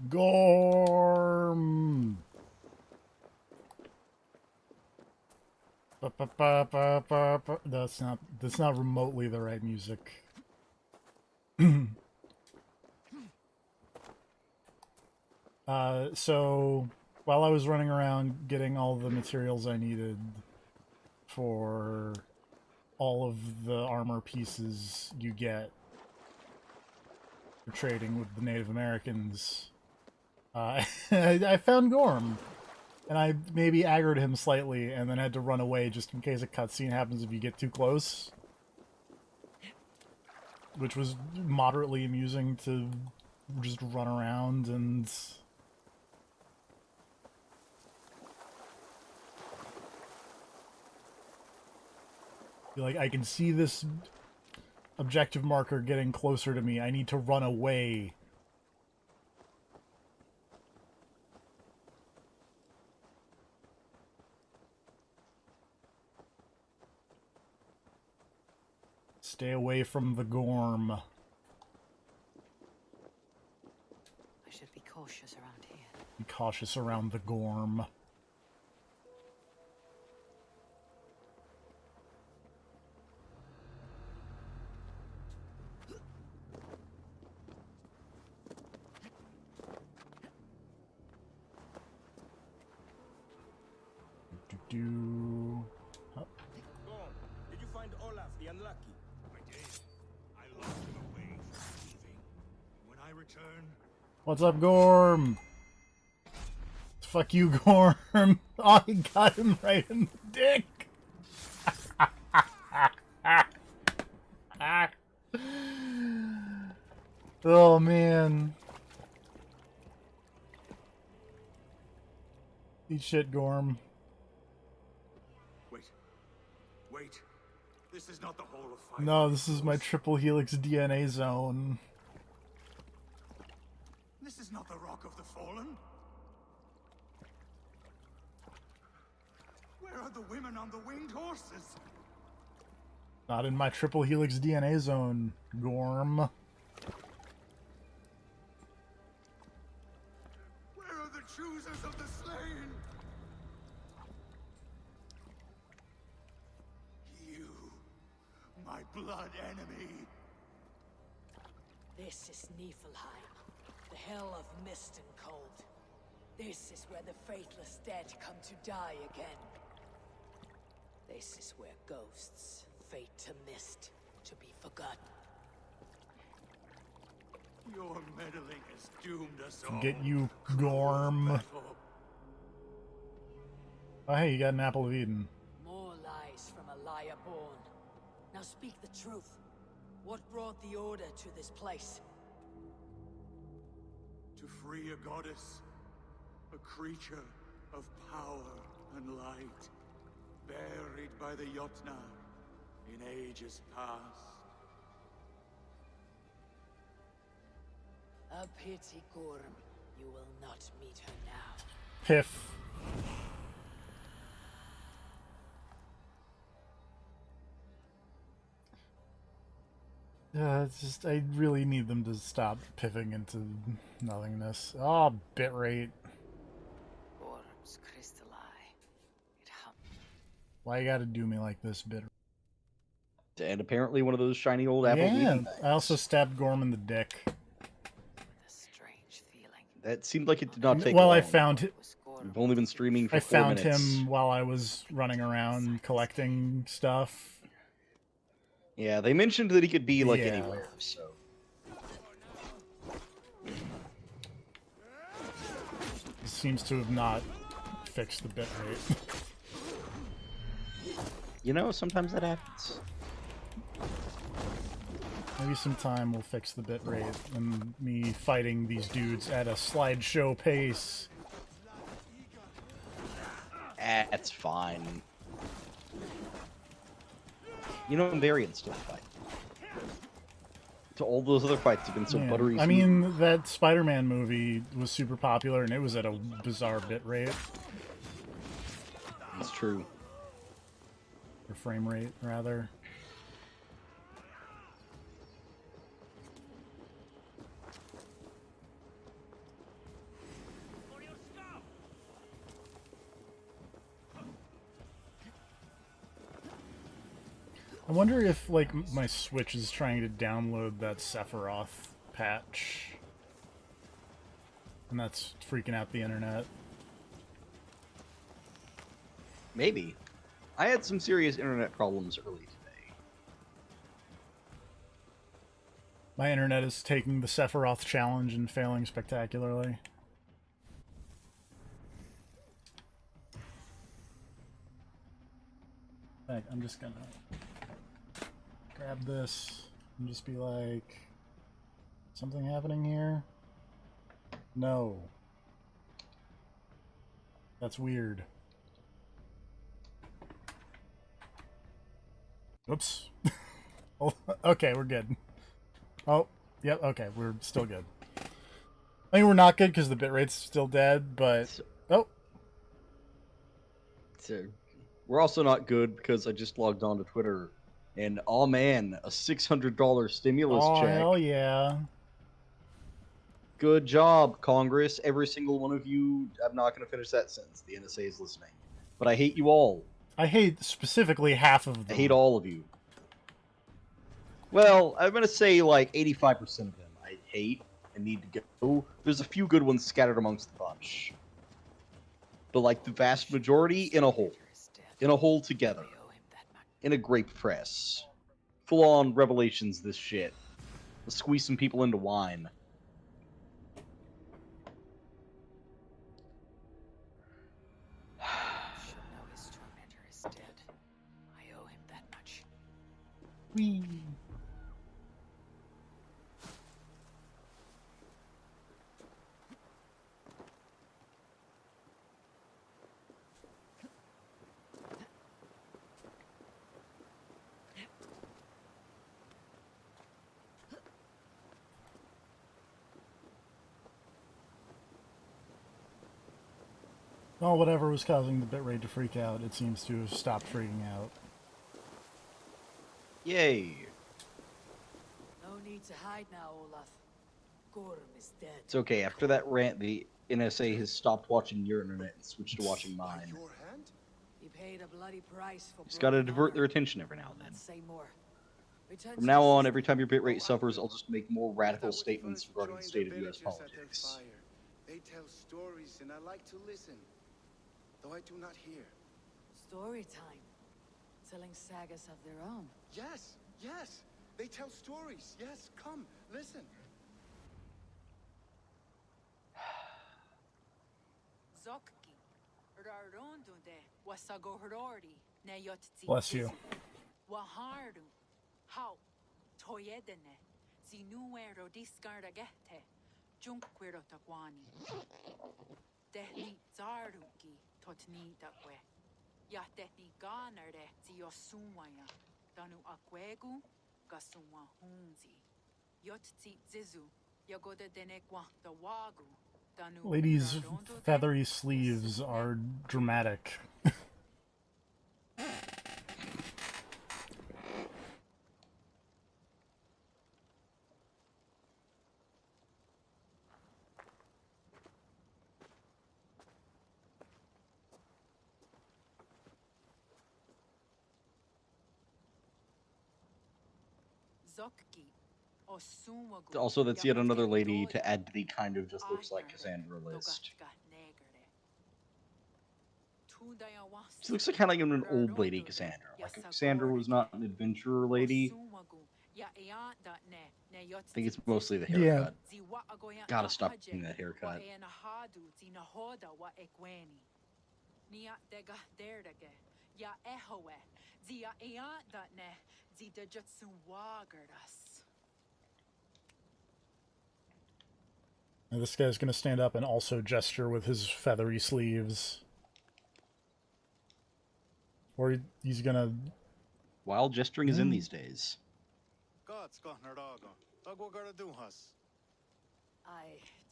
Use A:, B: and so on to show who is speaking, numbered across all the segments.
A: Gorm. That's not remotely the right music. So while I was running around getting all the materials I needed for all of the armor pieces you get for trading with the Native Americans, I found Gorm. And I maybe aggroed him slightly and then had to run away just in case a cutscene happens if you get too close. Which was moderately amusing to just run around and... like, I can see this objective marker getting closer to me. I need to run away. Stay away from the Gorm.
B: I should be cautious around here.
A: Be cautious around the Gorm.
C: Gorm, did you find Olaf the Unlucky?
D: I did. I locked him away from leaving. When I return...
A: What's up, Gorm? Fuck you, Gorm. Oh, he got him right in the dick. Oh, man. Eat shit, Gorm.
D: Wait. This is not the Hall of Fire.
A: No, this is my triple helix DNA zone.
D: This is not the Rock of the Fallen. Where are the women on the winged horses?
A: Not in my triple helix DNA zone, Gorm.
D: Where are the choosers of the slain? You, my blood enemy.
B: This is Niflheim, the hell of mist and cold. This is where the faithless dead come to die again. This is where ghosts fade to mist, to be forgotten.
D: Your meddling has doomed us all.
A: Get you, Gorm. Oh, hey, you got an Apple of Eden.
B: More lies from a liar born. Now speak the truth. What brought the Order to this place?
D: To free a goddess, a creature of power and light, buried by the Jotnar in ages past.
B: A pity, Gorm. You will not meet her now.
A: Piff. It's just, I really need them to stop piffing into nothingness. Oh, bitrate.
B: Gorm's crystal eye. It hums.
A: Why you gotta do me like this, bitrate?
E: And apparently one of those shiny old Apple
A: Yeah,
E: Eating
A: I also stabbed Gorm in the dick.
B: With a strange feeling.
E: That seemed like it did not take
A: Well,
E: long.
A: I found it.
B: Was Gorm
E: We've only been streaming for
A: I
E: 4
A: found
E: minutes.
A: him while I was running around collecting stuff.
E: Yeah, they mentioned that he could be like
A: Yeah.
E: anywhere, so.
A: It seems to have not fixed the bitrate.
E: You know, sometimes that happens.
A: Maybe some time will fix the bitrate and me fighting these dudes at a slideshow pace.
E: That's fine. You know, I'm very instant fight. To all those other fights have been so
A: Yeah.
E: buttery
A: I
E: smooth.
A: mean, that Spider-Man movie was super popular and it was at a bizarre bitrate.
E: It's true.
A: Or frame rate, rather. I wonder if, like, my Switch is trying to download that Sephiroth patch. And that's freaking out the internet.
E: Maybe. I had some serious internet problems early today.
A: My internet is taking the Sephiroth challenge and failing spectacularly. Right, I'm just gonna grab this and just be like, something happening here? No. That's weird. Oops. Oh, okay, we're good. Oh, yep, okay, we're still good. I mean, we're not good because the bitrate's still dead, but... Oh!
E: So, we're also not good because I just logged on to Twitter, and oh man, a $600 stimulus
A: Oh,
E: check.
A: hell yeah.
E: Good job, Congress. Every single one of you. I'm not going to finish that sentence. The NSA is listening. But I hate you all.
A: I hate specifically half of them.
E: I hate all of you. Well, I'm going to say like 85% of them I hate and need to go. There's a few good ones scattered amongst the bunch. But like the vast majority in a hole. In a hole together. In a grape press. Full on revelations, this shit. Let's squeeze some people into wine.
B: Should know his tormentor is dead. I owe him that much.
A: Whee. Well, whatever was causing the bitrate to freak out, it seems to have stopped freaking out.
E: Yay.
B: No need to hide now, Olaf. Gorm is dead.
E: It's okay. After that rant, the NSA has stopped watching your internet and switched to watching mine.
C: Your hand?
B: He paid a bloody price for
E: Just gotta
B: broken
E: divert their
B: honor.
E: attention every now and then.
B: Let's say more. Return
E: From
B: to
E: now
B: the
E: on,
B: system.
E: every time your bitrate suffers, I'll just make more radical
C: I would
E: statements
C: first
E: regarding the
C: join
E: state of US
C: villagers at their
E: politics.
C: fire. They tell stories and I like to listen, though I do not hear.
B: Story time. Telling sagas of their own.
C: Yes, yes, they tell stories. Yes, come, listen.
B: Zokki. Rarondunde. Wasago Hordordi. Nayotzi.
A: Bless you.
B: Wahardu. How. Toyedene. Zinuero discardagete. Junquero taquani. Tehni zarduki. Totni takwe. Ya tehni ganarde. Ziosumaya. Danu akwegu. Gasumwa hunzi. Yotzi zizu. Yagoda denekwa the wagu. Danu
A: Ladies'
B: Rarondunde.
A: feathery sleeves are dramatic.
B: Zokki. Osumagu.
E: Also, that's yet another lady to add to the kind of just looks like Cassandra list. She looks like kind of like an old lady Cassandra. Like if Cassandra was not an adventurer lady. I think it's mostly the haircut. Gotta stop doing that haircut.
A: Now this guy's gonna stand up and also gesture with his feathery sleeves. Or he's gonna...
E: Wild gesturing is in these days.
B: I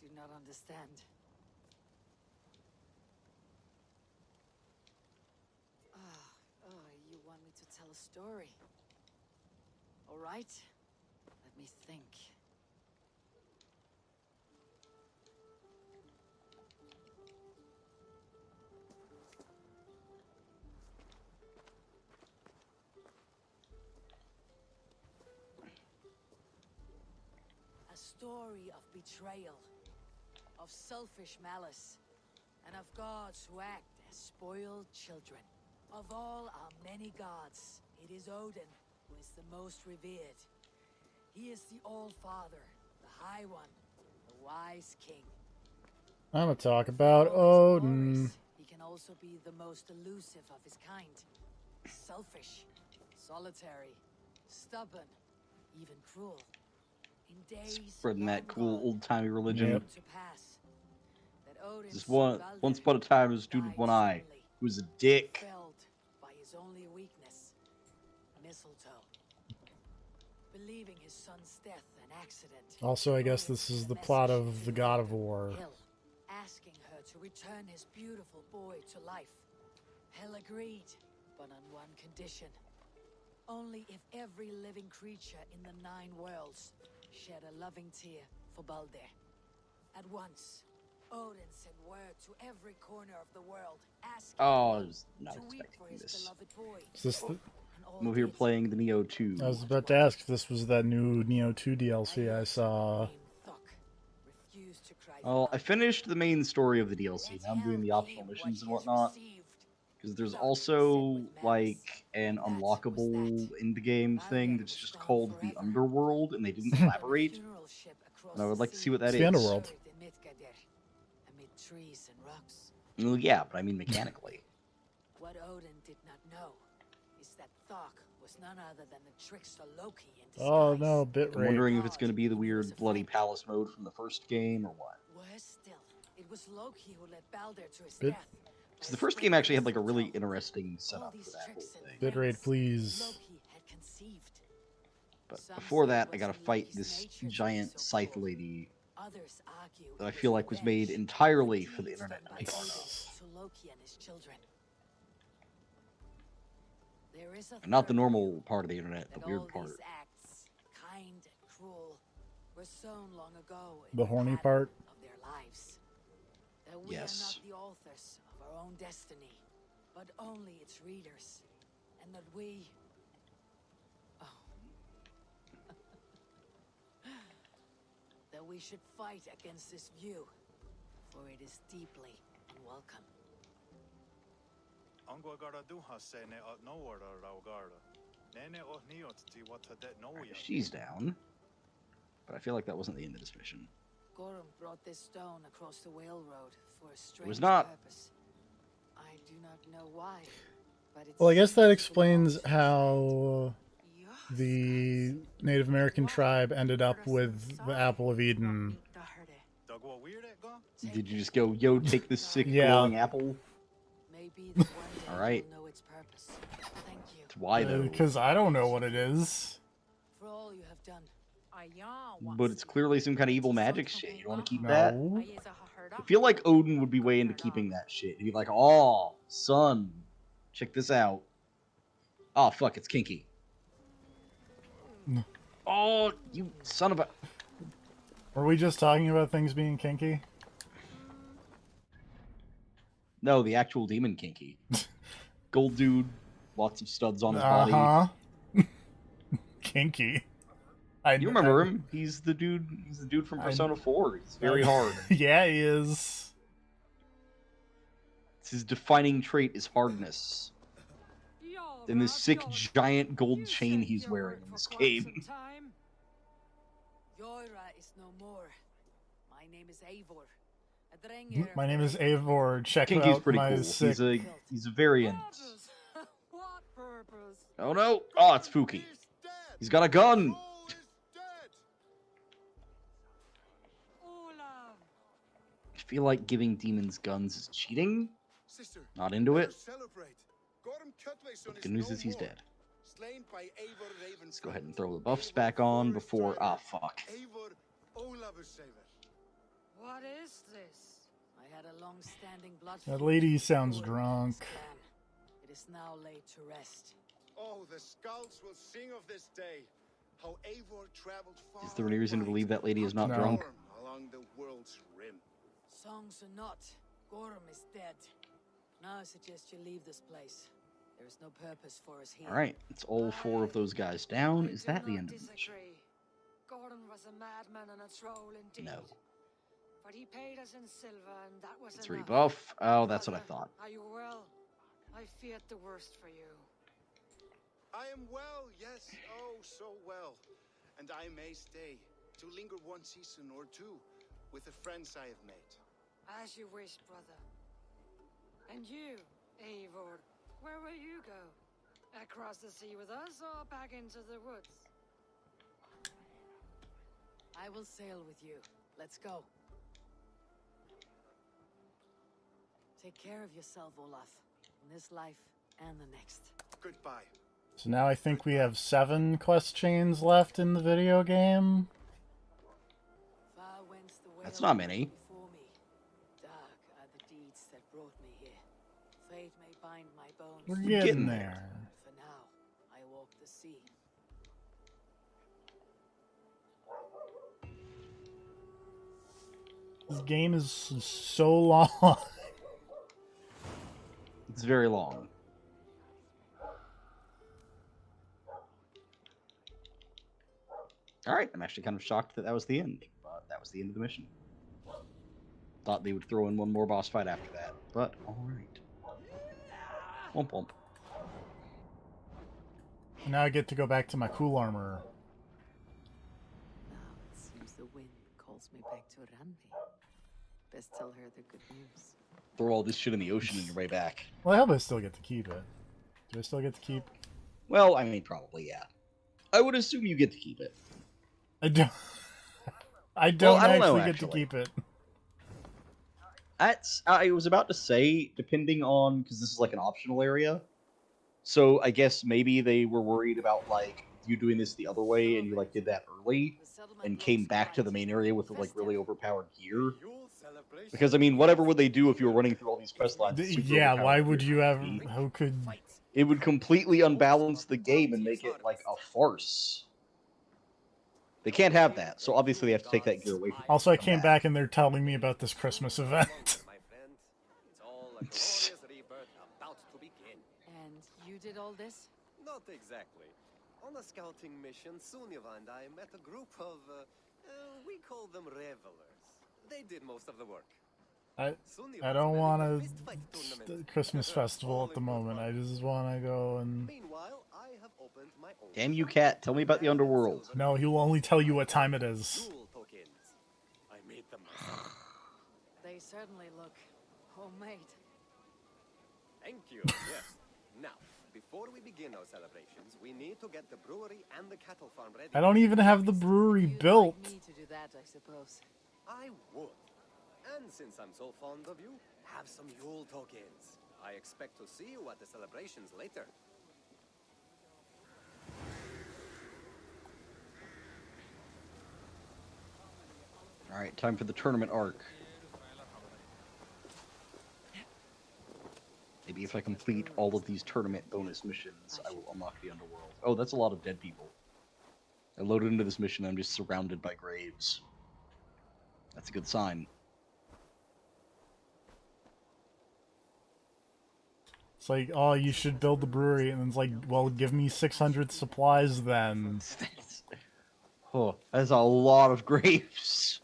B: do not understand. You want me to tell a story? All right. Let me think. story of betrayal, of selfish malice, and of gods who act as spoiled children. Of all our many gods, it is Odin who is the most revered. He is the All-Father, the High One, the Wise King.
A: I'm gonna talk about
B: Although he's
A: Odin.
B: glorious, he can also be the most elusive of his kind. Selfish, solitary, stubborn, even cruel. In days
E: Spreading that cool
B: long gone,
E: old-timey religion.
A: Yep.
B: to pass that Odin's
E: Just
B: son
E: once
B: Baldur
E: upon a time, there was a dude with
B: died
E: one eye
B: suddenly,
E: who was a dick.
B: felled by his only weakness, mistletoe. Believing his son's death an accident.
A: Also, I guess
B: Odin
A: this is
B: sent
A: the
B: a
A: plot
B: message
A: of
B: to
A: the God of
B: Hel,
A: War.
B: asking her to return his beautiful boy to life. Hel agreed, but on one condition. Only if every living creature in the 9 worlds shed a loving tear for Baldur. At once, Odin sent word to every corner of the world, asking
E: Oh, I
B: Hel
E: was not
B: to weep for
E: expecting
B: his
E: this.
B: beloved boy.
A: Is this the...
B: And all
E: I'm over here
B: did.
E: playing the Neo 2.
A: I was about to ask if this was that new Neo 2 DLC I saw.
B: Named Thok refused to cry
E: Well, I
B: blood.
E: finished the main story of the DLC.
B: Let
E: Now I'm doing the
B: Hel
E: optional
B: aim
E: missions and
B: what he has
E: whatnot.
B: received.
E: Because there's
B: Thok
E: also,
B: said with malice,
E: like, an
B: and that was
E: unlockable
B: that.
E: end-game thing
B: Baldur
E: that's
B: was
E: just
B: gone
E: called the
B: forever.
E: Underworld, and they didn't
B: Sent on a
E: elaborate.
B: funeral ship across
E: And I would
B: the
E: like to see
B: sea,
E: what that
A: It's
E: is.
A: the Underworld.
B: buried in Midgardr, amid trees and rocks.
E: Well, yeah, but I mean mechanically.
B: What Odin did not know is that Thok was none other than the trickster Loki in disguise.
A: Oh no,
E: I'm
A: bitrate.
E: wondering if it's going to be the
B: And he was
E: weird Bloody
B: afraid.
E: Palace mode from the first game, or what.
B: Worse still, it was Loki who led Baldur to his
A: Bit-
B: death.
E: Because the first game actually had, like, a really interesting setup for that whole thing.
A: Bitrate, please.
B: Loki had conceived.
E: But
B: Some
E: before
B: say
E: that,
B: it
E: I
B: was
E: gotta
B: in
E: fight
B: Loki's
E: this
B: nature to be
E: giant
B: so
E: scythe
B: cruel.
E: lady
B: Others argue
E: that I
B: it
E: feel like was made
B: revenge
E: entirely
B: for
E: for the
B: deeds
E: internet
B: done
E: to
B: by
E: make art
B: Odin
E: of.
B: to Loki and his children. There is a
E: And not the
B: third
E: normal
B: view
E: part of the internet, the
B: that
E: weird
B: all
E: part.
B: these acts, kind and cruel, were sown long ago in
A: The horny
B: pattern
A: part?
B: of their lives. That we
E: Yes.
B: are not the authors of our own destiny, but only its readers, and that we. Oh. That we should fight against this view, for it is deeply unwelcome.
E: She's down. But I feel like that wasn't the end of this mission.
B: Gorham brought this stone across the whale road for a strange
E: not.
B: purpose. I do not know why, but it
A: Well, I guess that
B: seems to
A: explains
B: belong to
A: how the Native American tribe ended up with the Apple of Eden.
E: Did you just go, yo, take this sick
A: Yeah.
E: glowing apple?
B: Maybe that one day
E: Alright.
B: you'll know its purpose. Thank you
E: It's why, though?
A: Because I don't know what it is.
B: for all you have done.
E: But it's clearly some kind of evil magic shit. You want to keep that?
A: No.
E: I feel like Odin would be way into keeping that shit. He'd be like, oh, son, check this out. Oh, fuck, it's kinky. Oh, you son of a...
A: Were we just talking about things being kinky?
E: No, the actual demon kinky. Gold dude, lots of studs on his body.
A: Uh-huh. Kinky.
E: You remember him? He's the dude. He's the dude from Persona 4. He's very hard.
A: Yeah, he is.
E: It's his defining trait is hardness. And this sick giant gold chain he's wearing in this game.
B: Yoira is no more. My name is Eivor. A Drengir
A: My name is Eivor. Check
E: Kinky's
A: out
E: pretty
A: my
E: cool.
A: sick...
E: He's a variant.
B: What purpose?
E: Oh no! Oh, it's Fuki. He's got a gun.
C: All is dead.
B: Olav.
E: I feel like giving demons guns is cheating.
C: Sister,
E: Not into
C: let
E: it.
C: us celebrate. Gorham Cutwayson
E: But the good news is he's dead.
C: Slain by Eivor Raven.
E: Let's go ahead and throw the buffs back on before. Ah, fuck.
C: Eivor Ólafursaver.
B: What is this? I had a long-standing blood
A: That
B: feud
A: lady
B: with
A: sounds
B: Gorham's
A: drunk.
B: clan. It is now laid to rest.
C: Oh, the skulls will sing of this day. How Eivor traveled far.
E: Is there any reason to
C: and
E: believe that lady is not
A: No.
E: drunk?
C: Gorham along the world's rim.
B: Songs or not, Gorham is dead. Now I suggest you leave this place. There is no purpose for us here.
E: Alright, it's all 4 of those guys down. Is that the end of the mission?
B: Gorham Gorm was a madman and a troll indeed.
E: No.
B: But he paid us in silver, and that was
E: It's
B: enough.
E: rebuff. Oh, that's what I
B: Brother,
E: thought.
B: Are you well? I feared the worst for you.
C: I am well, yes, oh, so well. And I may stay, to linger one season or two, with the friends I have made.
B: As you wish, brother. And you, Eivor, where will you go? Across the sea with us, or back into the woods? I will sail with you. Let's go. Take care of yourself, Olaf. In this life and the next.
C: Goodbye.
A: So now I think we have 7 quest chains left in the video game.
B: Far whence the
E: That's
B: whale
E: not many.
B: before me. Dark are the deeds that brought me here. Fate may bind my bones.
A: We're
E: We're
A: getting
E: getting
A: there.
B: For now, I walk the sea.
A: This game is so long.
E: It's very long. Alright, I'm actually kind of shocked that that was the end. But that was the end of the mission. Thought they would throw in one more boss fight after that. But, alright. Womp womp.
A: Now I get to go back to my cool armor.
B: Now it seems the wind calls me back to Randi. Best tell her the good news.
E: Throw all this shit in the ocean and you're right back.
A: Well, I hope I still get to keep it. Do I still get to keep?
E: Well, I mean, probably, yeah. I would assume you get to keep it.
A: I don't. I don't,
E: I don't know,
A: actually get to
E: actually.
A: keep it.
E: That's, I was about to say, depending on, because this is like an optional area, so I guess maybe they were worried about, like, you doing this the other way, and you, like, did that early,
B: The settlement
E: and came
B: looks
E: back to the
B: bright.
E: main area with, like, really
B: Festive.
E: overpowered gear. Because, I mean, whatever would they do if you were running through all these quest lines? with super
A: Yeah,
E: overpowered
A: why would
E: gear?
A: you have? Who could?
E: It would completely unbalance the game and make it, like, a farce. They can't have that, so obviously they have to take that gear away from you.
A: Also, I
E: Come
A: came back and they're telling me about this Christmas event.
F: It's all a glorious rebirth about to begin.
B: And you did all this?
F: Not exactly. On a scouting mission, Sunniva and I met a group of, we call them revelers. They did most of the work.
A: I
F: Sunniva's
A: don't want
F: running
A: a
F: fistfight tournament.
A: Christmas festival
F: All
A: at the
F: in good
A: moment. I
F: fun.
A: just want to go and.
F: Meanwhile, I have opened my own
E: Damn you,
F: shop.
E: cat. Tell me about the underworld.
A: No, he will only tell you what time it is.
F: Jewel tokens. I made them myself.
B: They certainly look homemade.
F: Thank you. Yes. Now, before we begin our celebrations, we need to get the brewery and the cattle farm ready.
A: I don't even have the brewery
B: You'd
A: built.
B: like me to do that, I suppose.
F: I would. And since I'm so fond of you, have some Yule tokens. I expect to see you at the celebrations later.
E: Alright, time for the tournament arc. Maybe if I complete all of these tournament bonus missions, I will unlock the underworld. Oh, that's a lot of dead people. I loaded into this mission, I'm just surrounded by graves. That's a good sign.
A: It's like, oh, you should build the brewery, and it's like, well, give me 600 supplies then.
E: Oh, that's a lot of graves.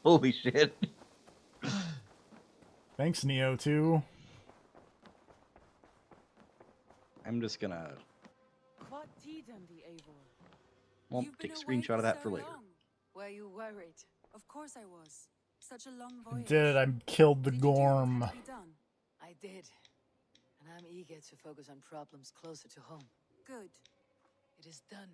E: Holy shit.
A: Thanks, Neo, too.
E: I'm just gonna
B: What did the Eivor?
E: well,
G: You've
E: take a
G: been
E: screenshot
G: away
E: of that
G: so
E: for later.
G: long.
B: Were you worried?
G: Of course I was. Such a long
A: I
G: voyage.
A: did. I killed the
G: Did you do what
A: Gorm.
G: had to be done?
B: I did. And I'm eager to focus on problems closer to home.
G: Good.
B: It is done.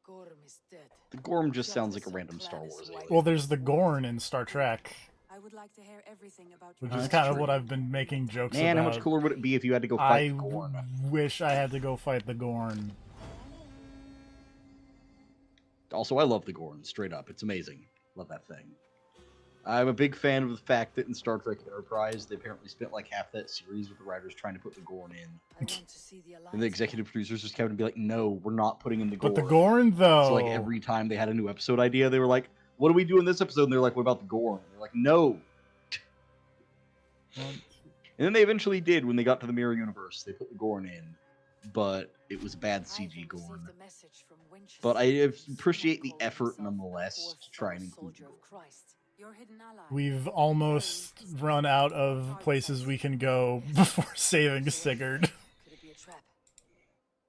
B: Gorm is dead.
E: The Gorm just
B: Shut
E: sounds
B: this
E: like a random Star
B: planet
E: Wars
B: wide.
E: alien.
A: Well, there's the Gorn in Star Trek,
G: I would like to hear everything about
A: which
G: your
A: is
E: that's
A: kind of
E: true.
A: what I've been making jokes
E: Man,
A: about.
E: how much cooler would it be if you had to go
A: I
E: fight the Gorn?
A: wish I had to go fight the Gorn.
E: Also, I love the Gorn, straight up. It's amazing. Love that thing. I'm a big fan of the fact that in Star Trek Enterprise, they apparently spent like half that series with the writers trying to put the Gorn in.
B: I want to see the alliance.
E: And the executive producers just kept to be like, no, we're not putting in the Gorn.
A: But the Gorn, though.
E: So like every time they had a new episode idea, they were like, what do we do in this episode? And they're like, what about the Gorn? And they're like, no. And then they eventually did when they got to the Mirror Universe. They put the Gorn in. But it was bad
B: I
E: CG
B: then
E: Gorn.
B: received a message from Winchester.
E: But I
B: Someone
E: appreciate the
B: called
E: effort
B: himself a
E: nonetheless
B: poor
E: to try and
B: fellow
E: include
B: soldier of
E: Gorn.
B: Christ.
G: Your hidden ally.
A: We've almost run out of places we can go before saving Sigurd.
B: Could it be a trap?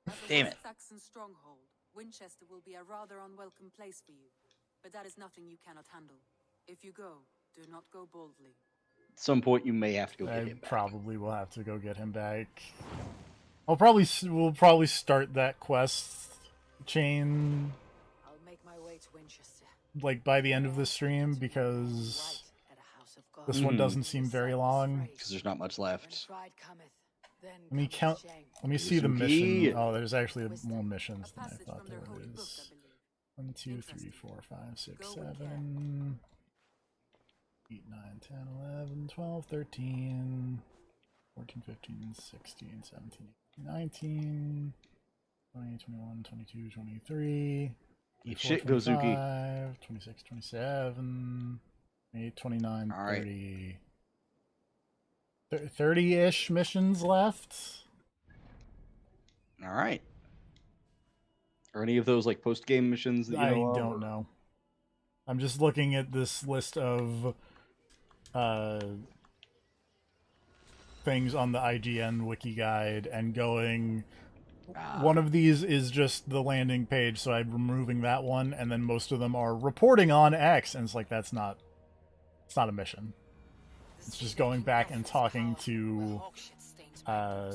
G: As a
E: Damn
G: West
E: it.
G: Saxon stronghold, Winchester will be a rather unwelcome place for you. But that is nothing you cannot handle. If you go, do not go boldly.
E: At some point, you may have to go get
A: I
E: him back.
A: probably will have to go get him back. We'll probably start that quest chain
B: I'll make my way to Winchester.
A: like by the end of the stream because
B: Right at a house of God.
A: this one
E: Mhm.
A: doesn't seem very long.
E: Because there's not much
B: When
E: left.
B: pride cometh, then
A: Let me
B: cometh
A: count.
B: shame.
A: Let me see the
E: Suzuki.
A: mission. Oh, there's actually more
G: A
A: missions than I
G: passage
A: thought
G: from their
A: there
G: holy book, I
A: was.
G: believe.
A: 1, 2, 3, 4, 5, 6, 7, 8, 9, 10, 11, 12, 13, 14, 15, 16, 17, 19, 20, 21, 22, 23,
E: Eat
A: 24,
E: shit, Gozuki.
A: 25, 26, 27, 28, 29,
E: All right.
A: 30. 30-ish missions left.
E: All right. Are any of those like post game missions that you
A: I
E: know of,
A: don't
E: or-
A: know. I'm just looking at this list of things on the IGN wiki guide and going, one of these is just the landing page, so I'm removing that one, and then most of them are reporting on X, and it's like it's not a mission. It's just going back and talking to
B: I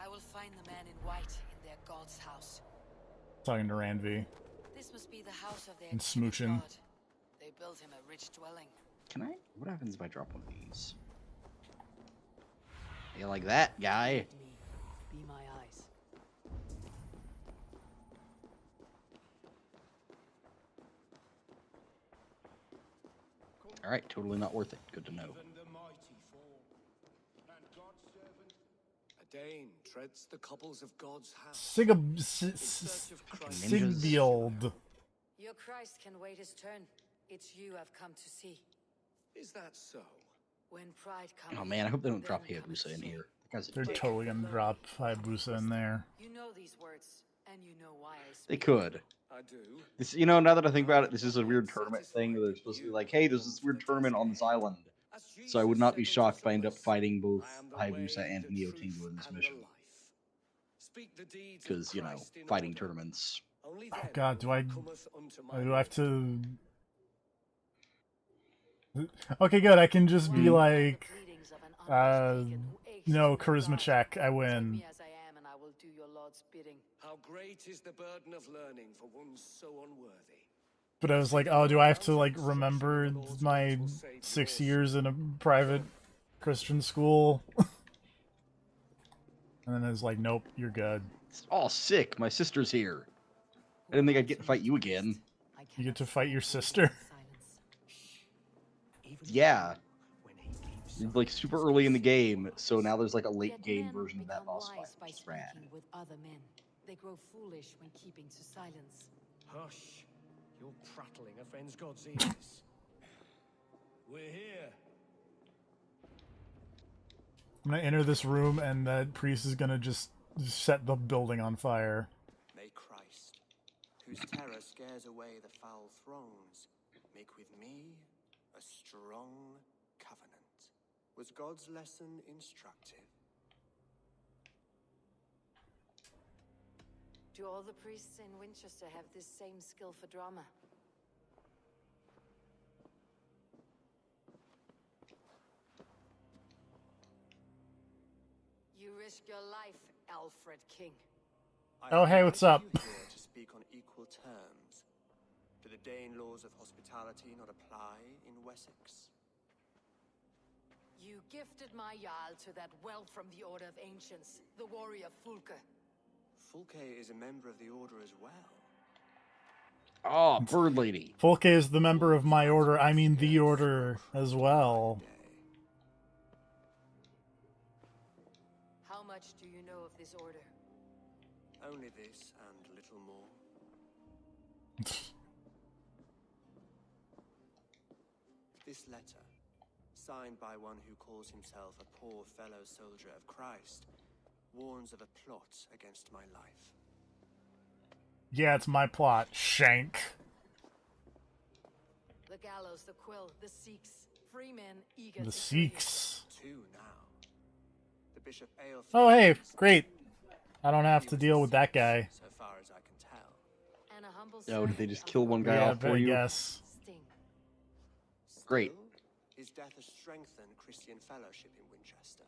B: will find the man in white in their god's house.
A: talking to Ranvi.
B: This must be the house of their
A: And
B: chief
A: smooching.
B: god. They built him a rich dwelling.
E: Can I? What happens if I drop one of these? Yeah, like that, guy.
B: Lead me, be my eyes.
E: All right, totally not worth it. Good to know.
H: Even the mighty fall. And God's servant, a Dane, treads the cobbles of God's house.
E: ninjas.
A: Sigbield.
B: Your Christ can wait his turn. It's you I've come to see.
H: Is that so?
B: When pride comes.
E: Oh man, I hope they don't drop Hayabusa in here. That guy's a
A: They're
E: dick.
A: totally gonna drop Hayabusa in there.
B: You know these words, and you know why I speak.
E: They could.
H: I do.
E: This, now that I think about it, this is a weird tournament thing where they're supposed to be like, hey, there's this weird tournament on this island. So I would not be shocked if I end up fighting both Hayabusa and Neo Tingu in this mission. Because, fighting tournaments.
A: Oh god, do I have to... Okay, good, I can just be like, no, charisma check, I win.
B: Me as I am, and I will do your Lord's bidding.
H: How great is the burden of learning for one so unworthy.
A: But I was like, oh, do I have to, like, remember my 6 years in a private Christian school? And then I was like, nope, you're good.
E: Oh, sick, my sister's here. I didn't think I'd get to fight you again.
A: You get to fight your sister.
E: Yeah. Like, super early in the game, so now there's like a late game version of that boss fight, which is rad.
B: With other men. They grow foolish when keeping to silence.
H: Hush. Your prattling offends God's ears. We're here.
A: I'm gonna enter this room and that priest is gonna just set the building on fire.
F: May Christ, whose terror scares away the foul thrones, make with me a strong covenant. Was God's lesson instructive?
B: Do all the priests in Winchester have this same skill for drama? You risk your life, Alfred King.
A: Oh, hey, what's up?
F: You here to speak on equal terms. Do the Dane laws of hospitality not apply in Wessex?
B: You gifted my Jarl to that whelp from the Order of Ancients, the warrior Fulke.
F: Fulke is a member of the Order as well.
E: Oh, Bird Lady.
A: Fulke is the member of my order, I mean the order as well.
B: How much do you know of this order?
F: Only this and little more. This letter, signed by one who calls himself a poor fellow soldier of Christ, warns of a plot against my life.
A: Yeah, it's my plot. Shank.
B: The gallows, the quill, the Sikhs. Free men eager
A: The
B: to kill you.
A: Sikhs.
F: 2 now. The Bishop Aelfried
A: Oh, hey,
F: is
A: great.
F: dead.
A: I don't have
F: He
A: to
F: was
A: deal with that
F: deceased,
A: guy.
F: So far as I can tell.
B: And a humble
E: Oh, did they
B: servant
E: just
B: of
E: kill
B: the
E: one guy
A: Yeah,
E: off for
A: I
E: you?
A: guess.
B: Sting.
E: Great.
F: Still, his death has strengthened Christian fellowship in Winchester.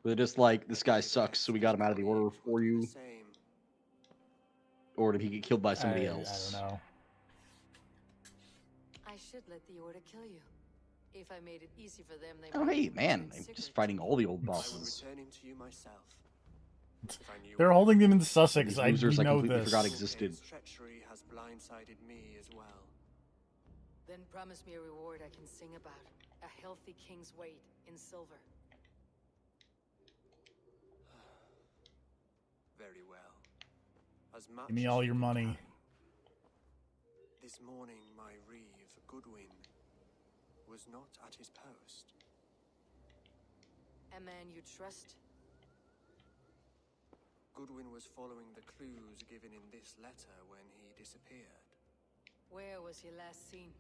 E: They're just like, this guy sucks, so we got him out of the order for you.
F: Same.
E: Or did he get killed by
A: I
E: somebody
A: don't
E: else?
A: know.
B: I should let the Order kill you. If I made it easy for them, they
E: Oh,
B: might
E: hey,
B: even
E: man.
B: return
E: I'm
B: Sigurd
E: just
B: to
E: fighting
B: me.
E: all the old
F: I would
E: bosses.
F: return him to you myself. If I knew
A: They're
F: what
A: holding them in
E: These
A: Sussex. We
E: losers I
A: know
E: completely
A: this.
E: forgot existed.
F: His treachery has blindsided me as well.
B: Then promise me a reward I can sing about. A healthy king's weight in silver.
F: Very well. As much
A: Give me
F: as
A: all
F: you
A: your
F: can
A: money.
F: carry. This morning, my reeve, Goodwin, was not at his post.
B: A man you trust?
F: Goodwin was following the clues given in this letter when he disappeared.
B: Where was he last seen?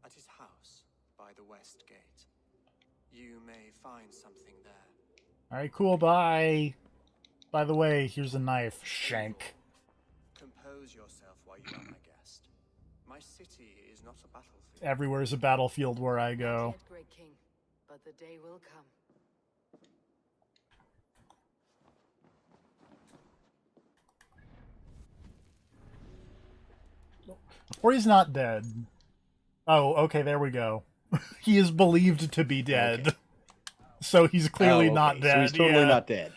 F: At his house, by the west gate. You may find something there.
A: Alright, cool, bye. By the way, here's a knife. Shank.
F: Compose yourself while you are my guest. My city is not a battlefield.
A: Everywhere's a battlefield where I
B: Not
A: go.
B: yet, great king, but the day will come.
A: Or he's not dead. Oh, okay, there we go. He is believed to be dead.
E: Okay.
A: So he's clearly
E: Oh,
A: not
E: okay,
A: dead.
E: So he's totally
A: yeah.
E: not dead.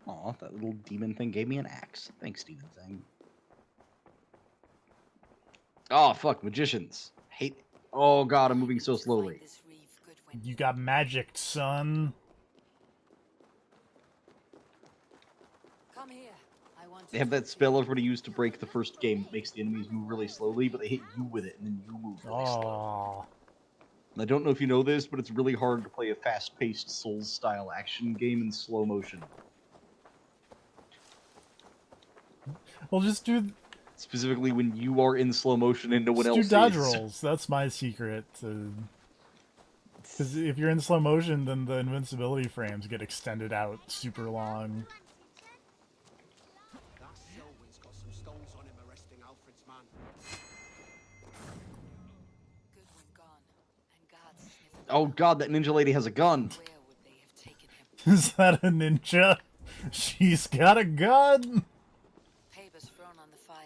E: Aw, that little demon thing gave me an axe. Thanks, demon thing. Oh, fuck, magicians. Hate. Oh, God, I'm moving so slowly.
B: Find this reeve, Goodwin.
A: You got magic, son.
B: Come here. I want
E: They
B: to
E: have
B: talk
E: that
B: to
E: spell
B: you.
E: everybody used to break the first game that makes the enemies move really slowly, but they hit you with it, and then you move really slowly.
A: Oh.
E: And I don't know if you know this, but it's really hard to play a fast-paced Souls-style action game in slow motion.
A: Well, just do
E: Specifically when you are in slow motion and no one else
A: dodge
E: is.
A: rolls. That's my secret. Because if you're in slow motion, then the invincibility frames get extended out super long.
H: That Selwyn's got some stones on him arresting Alfred's man.
B: Goodwin gone, and guards sniffing
E: Oh god, that ninja lady has a gun.
B: Where would they have taken him?
A: Is that a ninja? She's got a gun!
B: Papers thrown on the fire.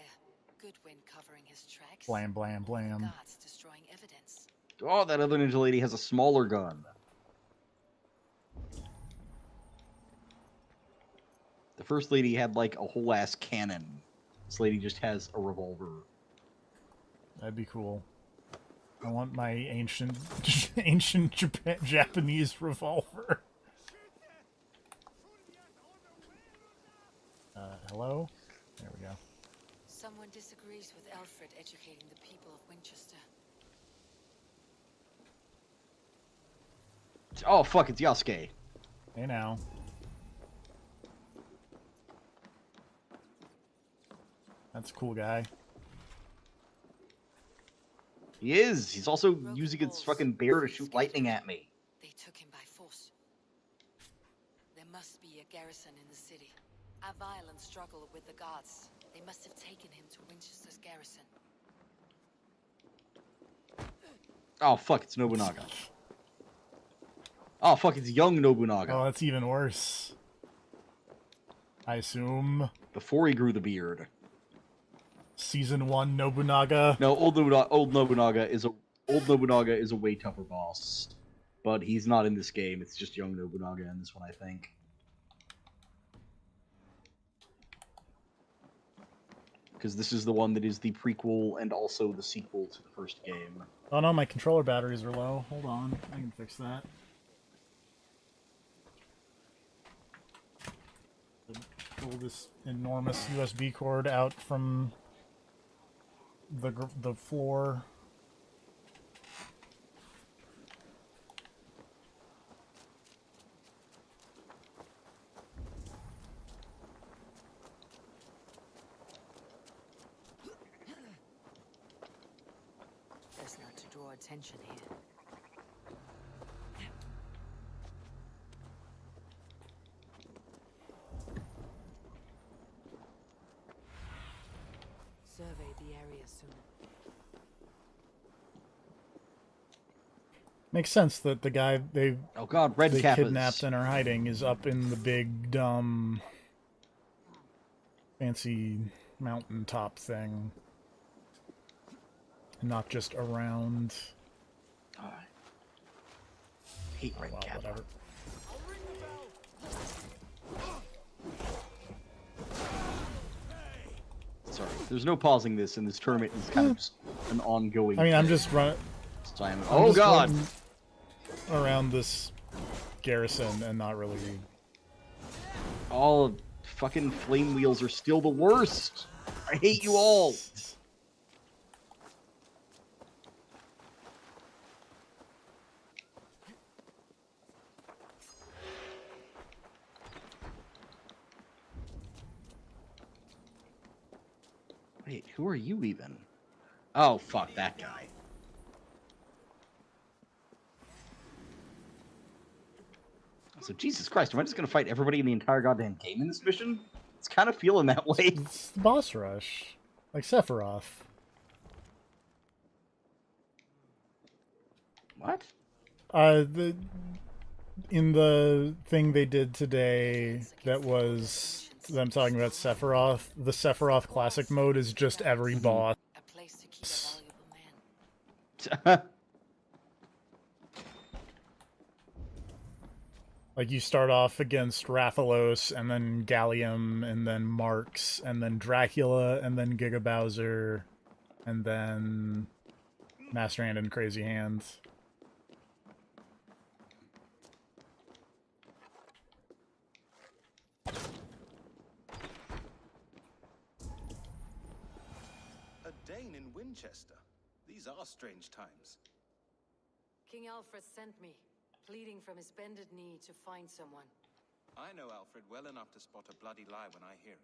B: Goodwin covering his tracks.
A: Blam, blam, blam.
B: Guards destroying evidence.
E: Oh, that other ninja lady has a smaller gun. The first lady had like a whole ass cannon. This lady just has a revolver.
A: That'd be cool. I want my ancient Japanese revolver. Hello? There we go.
B: Someone disagrees with Alfred educating the people of Winchester.
E: Oh fuck, it's Yasuke.
A: Hey now. That's a cool guy.
E: He is. He's also using his fucking bear to shoot lightning at me.
B: They took him by force. There must be a garrison in the city. A violent struggle with the guards. They must have taken him to Winchester's garrison.
E: Oh fuck, it's Nobunaga. Oh fuck, it's young Nobunaga.
A: Oh, that's even worse. I assume.
E: Before he grew the beard.
A: Season 1 Nobunaga.
E: No, old Nobunaga is a way tougher boss. But he's not in this game, it's just young Nobunaga in this one, I think. Because this is the one that is the prequel and also the sequel to the first game.
A: Oh no, my controller batteries are low. Hold on, I can fix that. Pull this enormous USB cord out from the floor.
B: draw attention here. Survey the area soon.
A: Makes sense that the guy they
E: Oh god, red
A: they
E: kappas.
A: kidnapped and are hiding is up in the big, dumb, fancy mountaintop thing. Not just around.
E: Oh, I hate red
A: Well,
E: kappa.
A: whatever.
E: Sorry, there's no pausing this, and this tournament is kind of an ongoing.
A: I mean, I'm
E: thing.
A: just running.
E: Oh god!
A: Around this garrison and not really.
E: All fucking flame wheels are still the worst. I hate you all. Wait, who are you even? Oh, fuck that guy. So, Jesus Christ, am I just gonna fight everybody in the entire goddamn game in this mission? It's kind of feeling that way.
A: It's the boss rush, like Sephiroth.
E: What?
A: In the thing they did today that was them talking about Sephiroth, the Sephiroth classic mode is just every boss.
B: A place to keep a valuable man.
A: Like, you start off against Rathalos, and then Gallium, and then Marx, and then Dracula, and then Giga Bowser, and then Master Hand and Crazy Hands.
C: A Dane in Winchester. These are strange times.
B: King Alfred sent me, pleading from his bended knee to find someone.
I: I know Alfred well enough to spot a bloody lie when I hear it.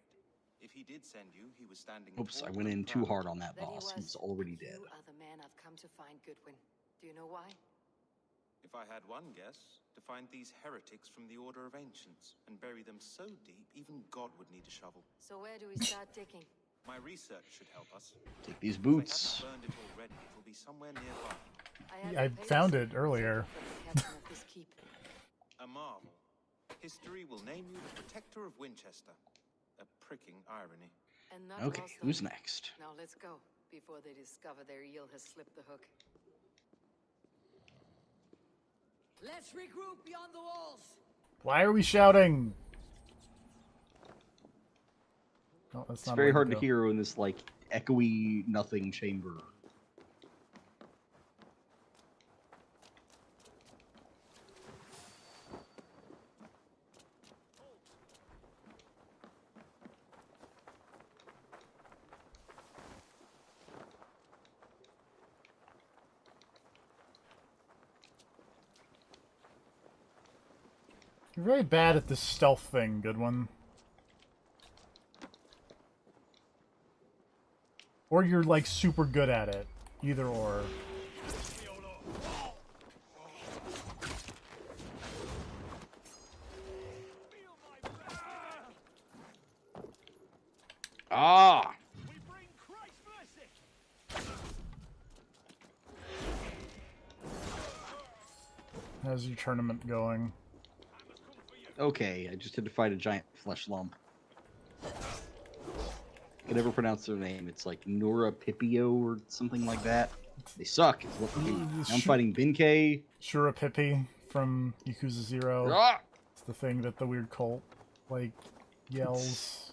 I: If he did send you, he was standing.
E: Oops, I went in too hard on that
B: That
E: boss.
B: he
E: He's already
B: and
E: dead.
B: You are the man I've come to find, Goodwin. Do you know why?
I: If I had one guess, to find these heretics from the Order of Ancients and bury them so deep, even God would need a shovel.
B: So where do we start digging?
I: My research should help us.
E: Take these
I: If
E: boots.
I: they haven't burned it already, it will be somewhere nearby.
A: I found it earlier.
I: A marvel. History will name you the Protector of Winchester. A pricking irony.
B: And not
E: Okay,
B: lost
E: who's
B: on-
E: next?
B: Now let's go, before they discover their eel has slipped the hook. Let's regroup beyond the walls!
A: Why are we shouting? Oh, that's
E: It's
A: not
E: very
A: where
E: hard to
A: go.
E: hear in this, like, echoey nothing chamber.
A: You're very bad at this stealth thing, good one. Or you're, like, super good at it. Either or.
E: Ah!
A: How's your tournament going?
E: Okay, I just had to fight a giant flesh lump. I can never pronounce their name. It's like Nora Pipio or something like that. They suck. Is what they do. Now I'm fighting Benkei.
A: Shura Pippi from Yakuza 0.
E: Ah!
A: It's the thing that the weird cult, like, yells.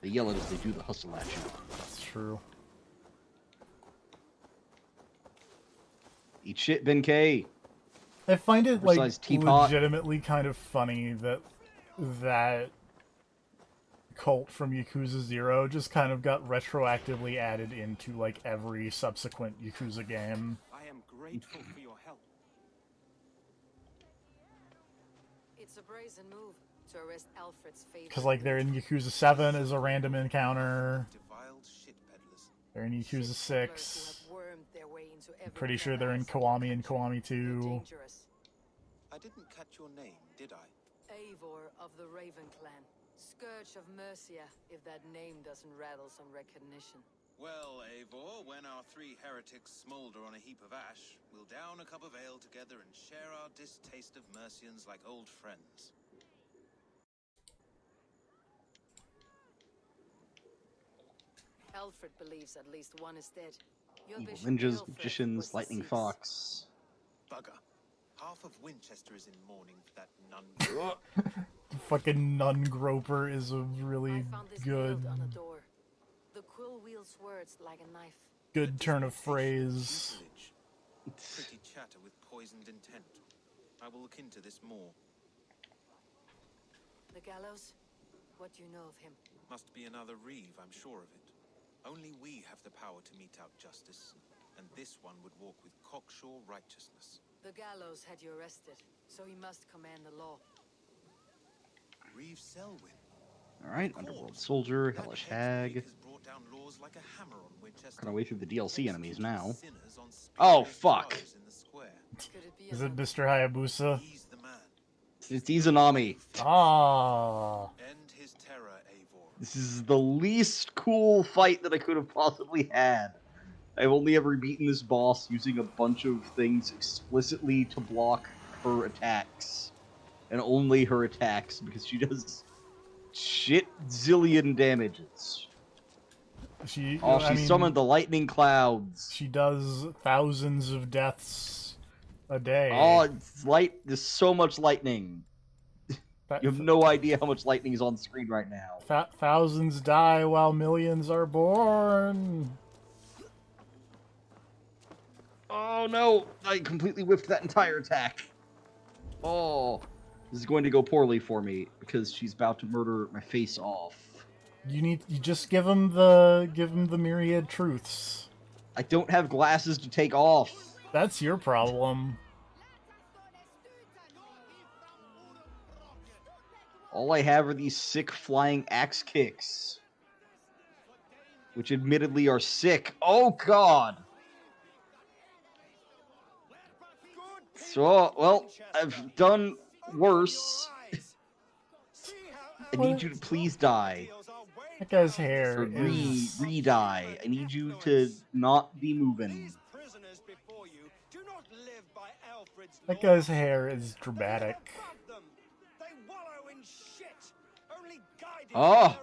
E: They yell it as they do the hustle at you.
A: That's true.
E: Eat shit, Benkei.
A: I find it, like,
E: Oversized teapot.
A: legitimately kind of funny that that cult from Yakuza 0 just kind of got retroactively added into, like, every subsequent Yakuza game.
I: I am grateful for your help.
B: It's a brazen move to arrest Alfred's favorite.
A: Because, like, they're in Yakuza 7 as a random encounter.
I: Defiled shit peddlers.
A: They're in Yakuza
B: Ships
A: 6.
B: who have wormed their way into
A: I'm
B: every
A: pretty sure they're in
B: crevice of
A: Kiwami and
B: country.
A: Kiwami
B: They're
A: 2.
B: dangerous.
I: I didn't catch your name, did I?
B: Eivor of the Raven Clan. Scourge of Mercia, if that name doesn't rattle some recognition.
I: Well, Eivor, when our three heretics smolder on a heap of ash, we'll down a cup of ale together and share our distaste of Mercians like old friends.
B: Alfred believes at least one is dead. Your
E: Evil
B: Bishop
E: ninjas,
B: Aelfred was
E: magicians, lightning
B: deceased.
E: fox.
I: Bugger. Half of Winchester is in mourning for that nun.
A: Fucking nun groper is a really
B: I found this
A: good
B: nailed on a door. The quill wields words like a knife.
A: good turn of phrase.
I: Pretty chatter with poisoned intent. I will look into this more.
B: The gallows? What do you know of him?
I: Must be another Reeve, I'm sure of it. Only we have the power to mete out justice, and this one would walk with cocksure righteousness.
B: The gallows had you arrested, so he must command the law.
I: Reeve Selwyn.
E: Alright, Underworld Soldier, Hellish Hag.
I: Like
E: Gonna wait through the DLC enemies now.
I: Sinners on
E: Oh,
I: spear-based
E: fuck.
I: towers in the square.
B: Could it be
A: Is it
B: another?
A: Mr. Hayabusa?
I: He's the man.
E: It's Izanami.
A: Ah.
I: End his terror, Eivor.
E: This is the least cool fight that I could have possibly had. I've only ever beaten this boss using a bunch of things explicitly to block her attacks. And only her attacks, because she does shit zillion damages.
A: She
E: Summoned the lightning clouds.
A: She does thousands of deaths a day.
E: Oh, it's light. There's so much lightning. You have no idea how much lightning is on the screen right now.
A: Thousands die while millions are born.
E: Oh no! I completely whiffed that entire attack. Oh, this is going to go poorly for me because she's about to murder my face off.
A: You just give him the myriad truths.
E: I don't have glasses to take off.
A: That's your problem.
E: All I have are these sick flying axe kicks. Which admittedly are sick. Oh god! So, well, I've done worse. I need you to please die.
A: That guy's hair
E: Or
A: is...
E: re-die. I need you to not be moving.
A: That guy's hair is dramatic.
E: Oh!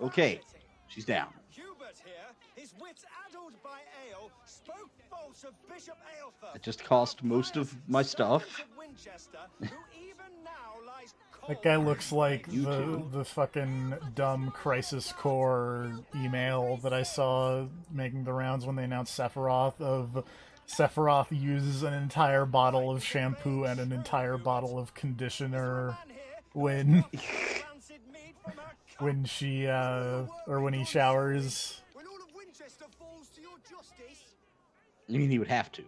E: Okay, she's down.
F: Hubert here, his wits addled by ale, spoke false of Bishop Aelfred.
E: It just cost most of my stuff.
A: That guy looks like the fucking dumb Crisis Core email that I saw making the rounds when they announced Sephiroth of Sephiroth uses an entire bottle of shampoo and an entire bottle of conditioner when when she or when he showers.
E: I mean, he would have to.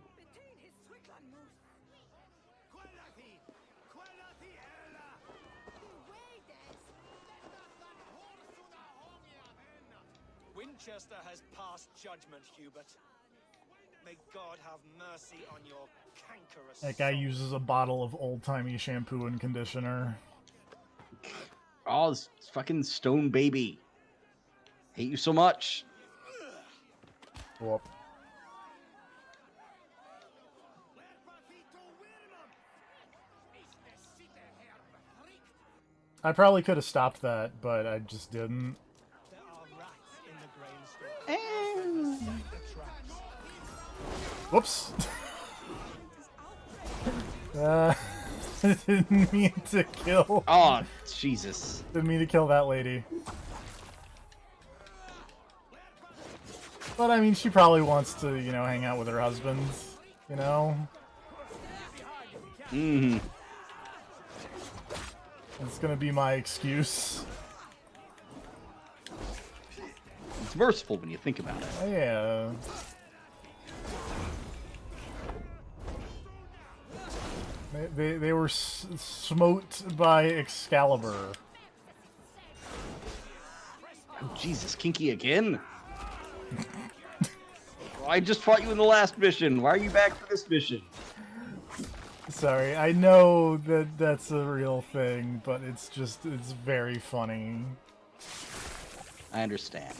F: Winchester has passed judgment, Hubert. May God have mercy on your cankerous
A: That guy
F: soul.
A: uses a bottle of old-timey shampoo and conditioner.
E: Oh, this fucking stone baby. Hate you so much.
A: Whoop. I probably could have stopped that, but I just didn't.
F: There are rats in the grain store.
A: Whoops. I didn't mean to kill.
E: Oh, Jesus.
A: Didn't mean to kill that lady. But I mean, she probably wants to, you know, hang out with her husband, you know?
E: Mm-hmm.
A: It's gonna be my excuse.
E: It's merciful when you think about it.
A: Oh, yeah. They were smote by Excalibur.
E: Oh, Jesus, kinky again? I just fought you in the last mission. Why are you back for this mission?
A: Sorry, I know that that's a real thing, but it's very funny.
E: I understand.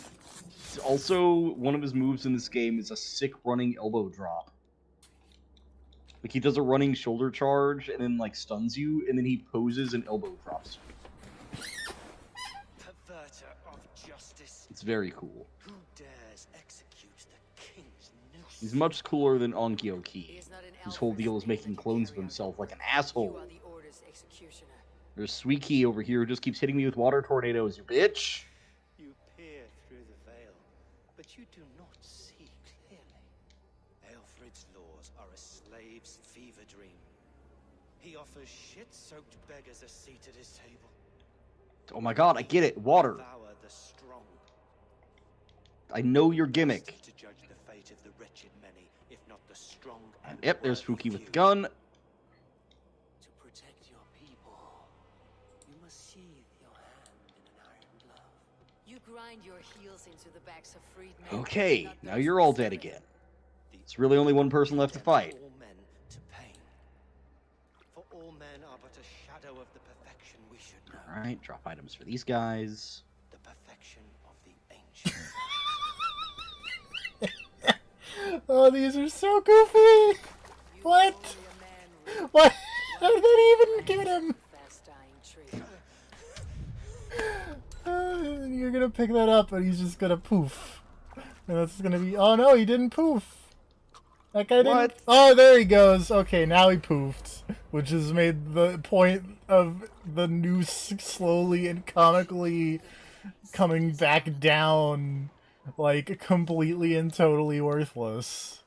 E: Also, one of his moves in this game is a sick running elbow drop. Like, he does a running shoulder charge and then, like, stuns you, and then he poses and elbow drops you.
F: Perverter of justice.
E: It's very cool.
F: Who dares execute the king's noose?
E: He's much cooler than Onkyo
B: He
E: Ki,
B: is not an
E: whose
B: elf
E: whole
B: as
E: deal is
B: name
E: making
B: that you
E: clones of
B: carry on.
E: himself like an
B: You
E: asshole.
B: are the Order's executioner.
E: There's Sweet Key over here who just keeps hitting me with water tornadoes, you bitch!
F: You peer through the veil, but you do not see clearly.
I: Aelfred's laws are a slave's fever dream. He offers shit-soaked beggars a seat at his table.
E: Oh my god, I get it, water!
I: Devour the strong.
E: I know your gimmick.
I: To judge the fate of the wretched many, if not the strong and
E: Yep, there's
I: worthy
E: Fuki with the
I: few.
E: gun.
F: To protect your people, you must sheathe your hand in an iron glove.
B: You grind your heels into the backs of freedmen.
E: Okay,
B: not
E: now
B: those
E: you're
B: who
E: all
B: serve
E: dead
B: it.
E: again. It's really only one person left to fight.
F: All men to pain. For all men are but a shadow of the perfection we should know.
E: Alright, drop items for these guys.
F: The perfection of the ancient.
A: Oh, these are so goofy! What?
B: Only a man
A: What? How did that even get him?
B: fast-dying tree.
A: You're gonna pick that up and he's just gonna poof. And that's gonna be... Oh no, he didn't poof! That guy didn't...
E: What?
A: Oh, there he goes! Okay, now he poofed. Which has made the point of the noose slowly and comically coming back down, like, completely and totally worthless.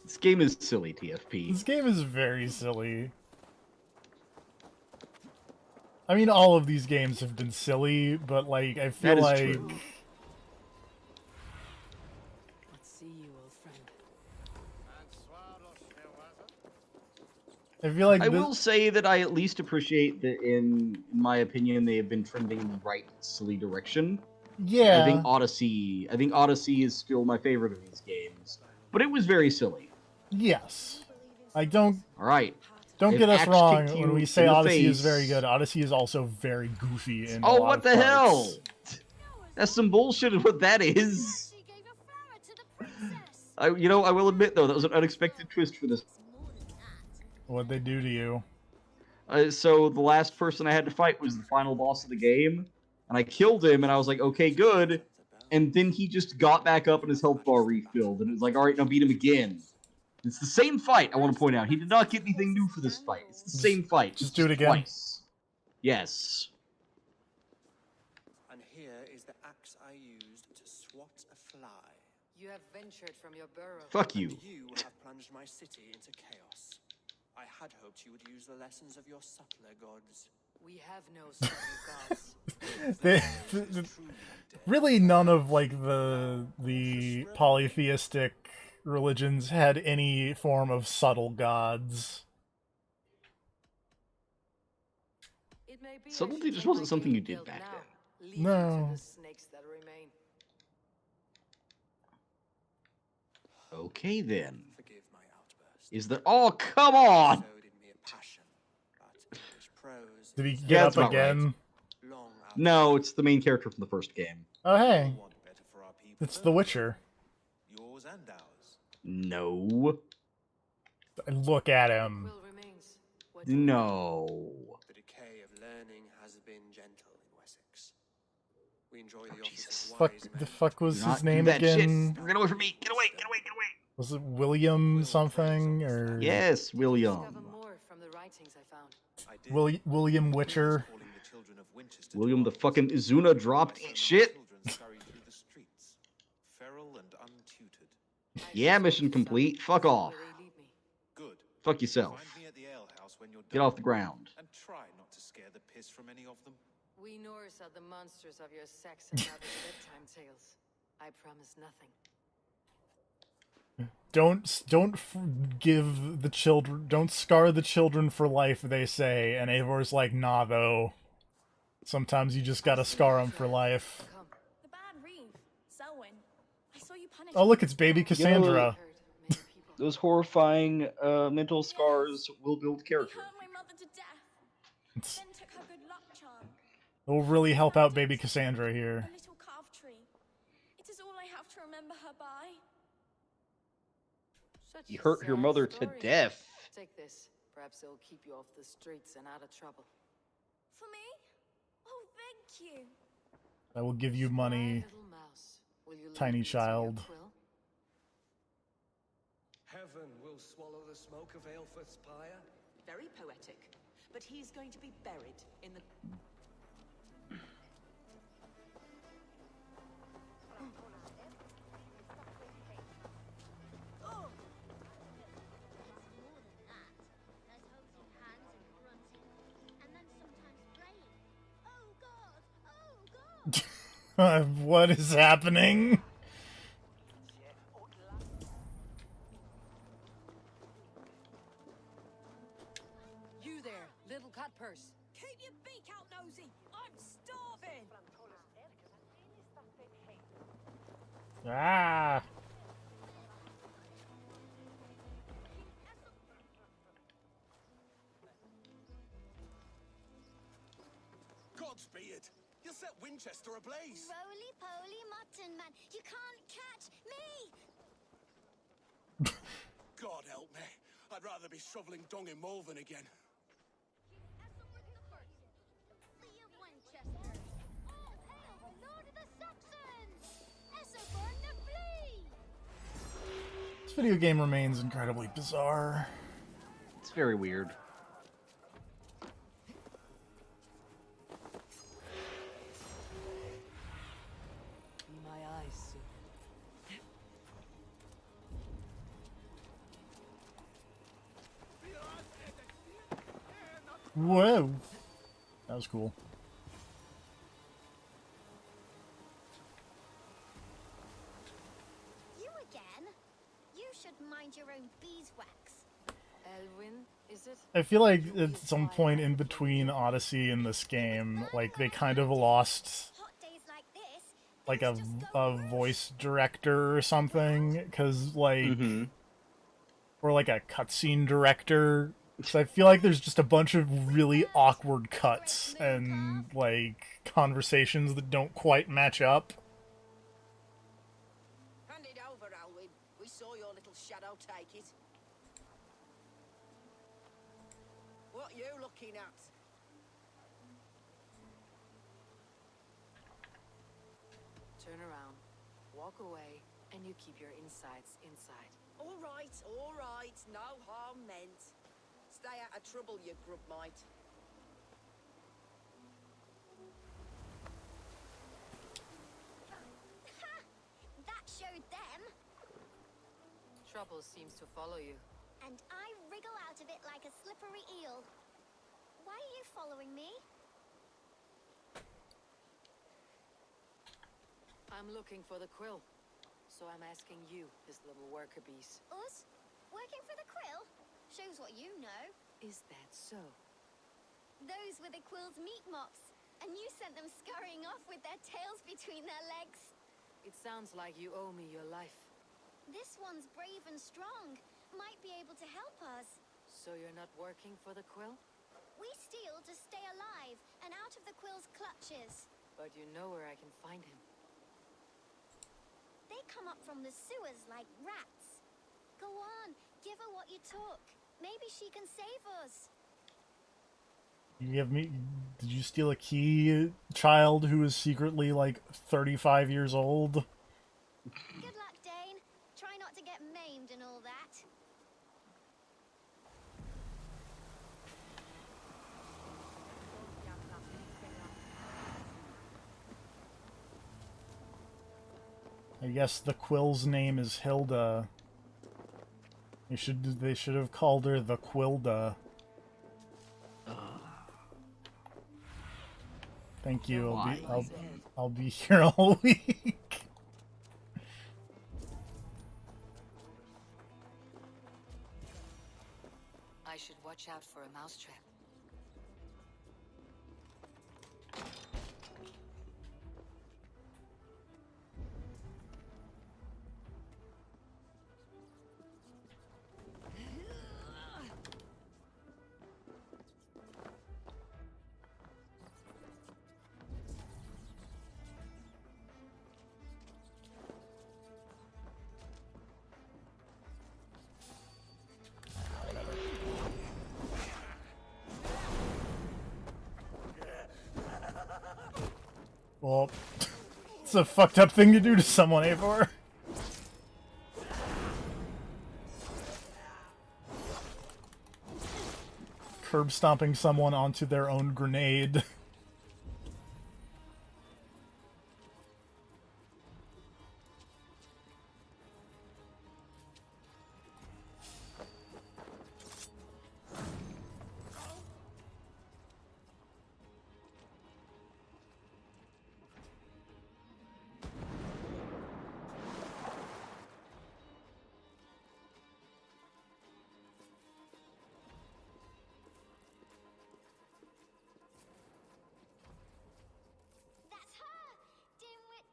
E: This game is silly, TFP.
A: This game is very silly. I mean, all of these games have been silly, but, like, I feel
E: That is
A: like...
E: true.
B: Let's see you, old friend.
A: I feel like
E: I
A: this...
E: will say that I at least appreciate that, in my opinion, they have been trending in the right, silly direction.
A: Yeah.
E: I think Odyssey is still my favorite of these games. But it was very silly.
A: Yes. I don't
E: Alright.
A: Don't
E: If
A: get us
E: Axe
A: wrong
E: kicked
A: when
E: you
A: we
E: in
A: say
E: the
A: Odyssey is
E: face-
A: very good. Odyssey is also very goofy in a
E: Oh,
A: lot
E: what
A: of
E: the
A: parts.
E: hell? That's some bullshit is what that is.
J: She gave a flower to the princess.
E: I will admit, though, that was an unexpected twist for this.
J: It's more than that.
A: What'd they do to you?
E: So the last person I had to fight was the final boss of the game, and I killed him, and I was like, okay, good. And then he just got back up and his health bar refilled, and it was like, alright, now beat him again. It's the same fight, I want to point out. He did not get anything new for this fight. It's the same fight.
A: Just do it again.
E: Twice. Yes.
F: And here is the axe I used to swat a fly.
B: You have ventured from your burrow.
E: Fuck you.
F: You have plunged my city into chaos. I had hoped you would use the lessons of your subtler gods.
B: We have no subtle gods.
A: Really, none of like the polytheistic religions had any form of subtle gods.
B: It may be I
E: Subtlety
B: should
E: just
B: take
E: wasn't
B: my
E: something you
B: game
E: did
B: guild
E: back
B: now,
E: then.
B: leave you
A: No.
B: to the snakes that remain.
E: Okay, then.
F: Forgive my outburst.
E: Is there... Oh, come on!
F: Sowed in me a passion, but English prose
A: Did he
F: is
A: get
E: that's
A: up
E: about right.
A: again?
F: long out.
E: No, it's the main character from the first game.
A: Oh hey,
I: Want better for our people,
A: it's
I: don't
A: The
I: we?
A: Witcher.
I: Yours and ours.
E: No.
A: Look at him.
B: Will remains. What do we
E: No.
F: The decay of learning has been gentle in Wessex. We enjoy the office
E: Jesus.
F: of
A: Fuck,
F: wise
A: the
F: men.
A: fuck was
E: Do not
A: his
E: do
A: name
E: that
A: again?
E: Shit. Get away from me! Get away! Get away! Get away!
A: Was it William something or
E: Yes,
B: discover
E: William.
B: more from the writings I found?
I: I did.
A: William Witcher?
I: Calling the children of Winchester
E: William
I: to
E: the
I: arms.
E: fucking Izuna dropped
I: My son and
E: shit.
I: children scurried through the streets, feral and untutored.
B: I
E: Yeah,
B: just
E: mission
B: hope some
E: complete. Fuck
B: where
E: off.
B: they lead me.
I: Good.
E: Fuck yourself.
I: Find me at the alehouse when you're
E: Get
I: done,
E: off the ground.
I: and try not to scare the piss from any of them.
B: We Norse are the monsters of your Saxon other bedtime tales. I promise nothing.
A: Give the children, don't scar the children for life, they say, and Eivor like, nah though. Sometimes you just gotta scar them for life.
B: Come.
J: The bad reef.
A: Oh, look, it's baby
E: You know,
A: Cassandra.
E: those horrifying mental scars will build character.
J: He hurt my mother to death.
A: It's-
J: Then took her good luck charm.
A: It'll really help
J: Found
A: out baby
J: it.
A: Cassandra
J: A
A: here.
J: little calf tree. It is all I have to remember her by.
B: Such
E: You
B: a
E: hurt your
B: sad
E: mother to
B: story.
E: death.
B: Take this. Perhaps it'll keep you off the streets and out of trouble.
J: For me? Oh, thank you.
A: I will give you
B: Sly
A: money,
B: little mouse. Will you
A: tiny
B: lead me to your
A: child.
B: quill?
H: Heaven will swallow the smoke of Aelfeth's pyre.
K: Very poetic. But he's going to be buried in the...
J: Oh, more than that. There's holding hands and grunting, and then sometimes praying. Oh God! Oh God!
A: What is happening?
B: You there, little cut purse.
J: Keep your beak out, nosy! I'm starving!
A: Ah!
H: Gods be it! You set Winchester ablaze!
J: Roly-poly mutton man, you can't catch me!
H: God help me. I'd rather be shoveling dung in Malvern again.
J: Lee of Winchester! All hail the Lord of the Saxons! Esselborn the Flea!
A: This video game remains incredibly bizarre.
E: It's very weird.
B: Be my eyes soon.
A: Whoa! That was cool.
J: You again? You should mind your own beeswax.
B: Elwyn, is it?
A: I feel like at some point in between Odyssey and this game, like, they kind of lost
J: Hot days like this,
A: like
J: things just go
A: a
J: wrong.
A: voice director or something, because like
E: Mm-hmm.
A: or like a cutscene director. So I feel like there's just a bunch of really awkward cuts and like conversations that don't quite match up.
K: Hand it over, Alwyn. We saw your little shadow take it. What you looking at?
B: Turn around, walk away, and you keep your insides inside.
K: All right, no harm meant. Stay out of trouble, you grub mite.
J: That showed them,
B: Trouble seems to follow you.
J: and I wriggle out of it like a slippery eel. Why are you following me?
B: I'm looking for the quill, so I'm asking you, this little worker bees.
J: Us? Working for the quill? Shows what you know.
B: Is that so?
J: Those were the quill's meat mops, and you sent them scurrying off with their tails between their legs.
B: It sounds like you owe me your life.
J: This one's brave and strong. Might be able to help us.
B: So you're not working for the quill?
J: We steal to stay alive and out of the quill's clutches.
B: But you know where I can find him.
J: They come up from the sewers like rats. Go on, give her what you took. Maybe she can save us.
A: You have me. Did you steal a key, child who is secretly like 35 years old?
J: Good luck, Dane. Try not to get maimed and all that.
A: I guess the quill's name is Hilda. They should have called her the Quilda. Thank you. I'll be here all week.
B: I should watch out for a mousetrap.
A: Well, it's a fucked up thing to do to someone, Eivor. Curb stomping someone onto their own grenade.
J: That's her! Dimwit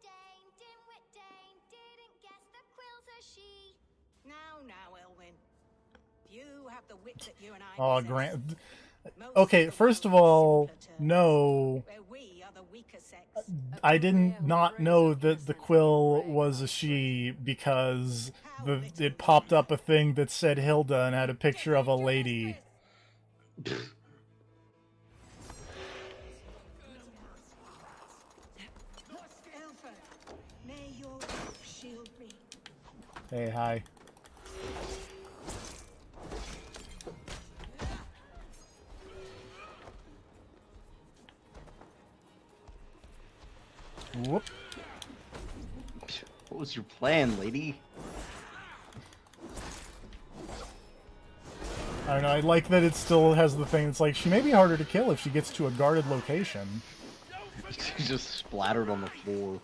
J: Dane didn't guess the quill's a she.
K: Now, Elwyn. You have the wit that you and I
A: Oh,
K: possess.
A: Grant.
K: Most
A: Okay,
K: of the
A: first of
K: world is
A: all,
K: simpler terms,
A: no.
K: where we are the weaker sex.
A: I did not know that the quill was a she because it popped up a thing that said Hilda and had a picture of a lady.
K: Elford, may your shield me.
A: Hey, hi. Whoop.
E: What was your plan, lady?
A: I don't know, I like that it still has the thing that's like, she may be harder to kill if she gets to a guarded location.
E: She's just splattered on the floor.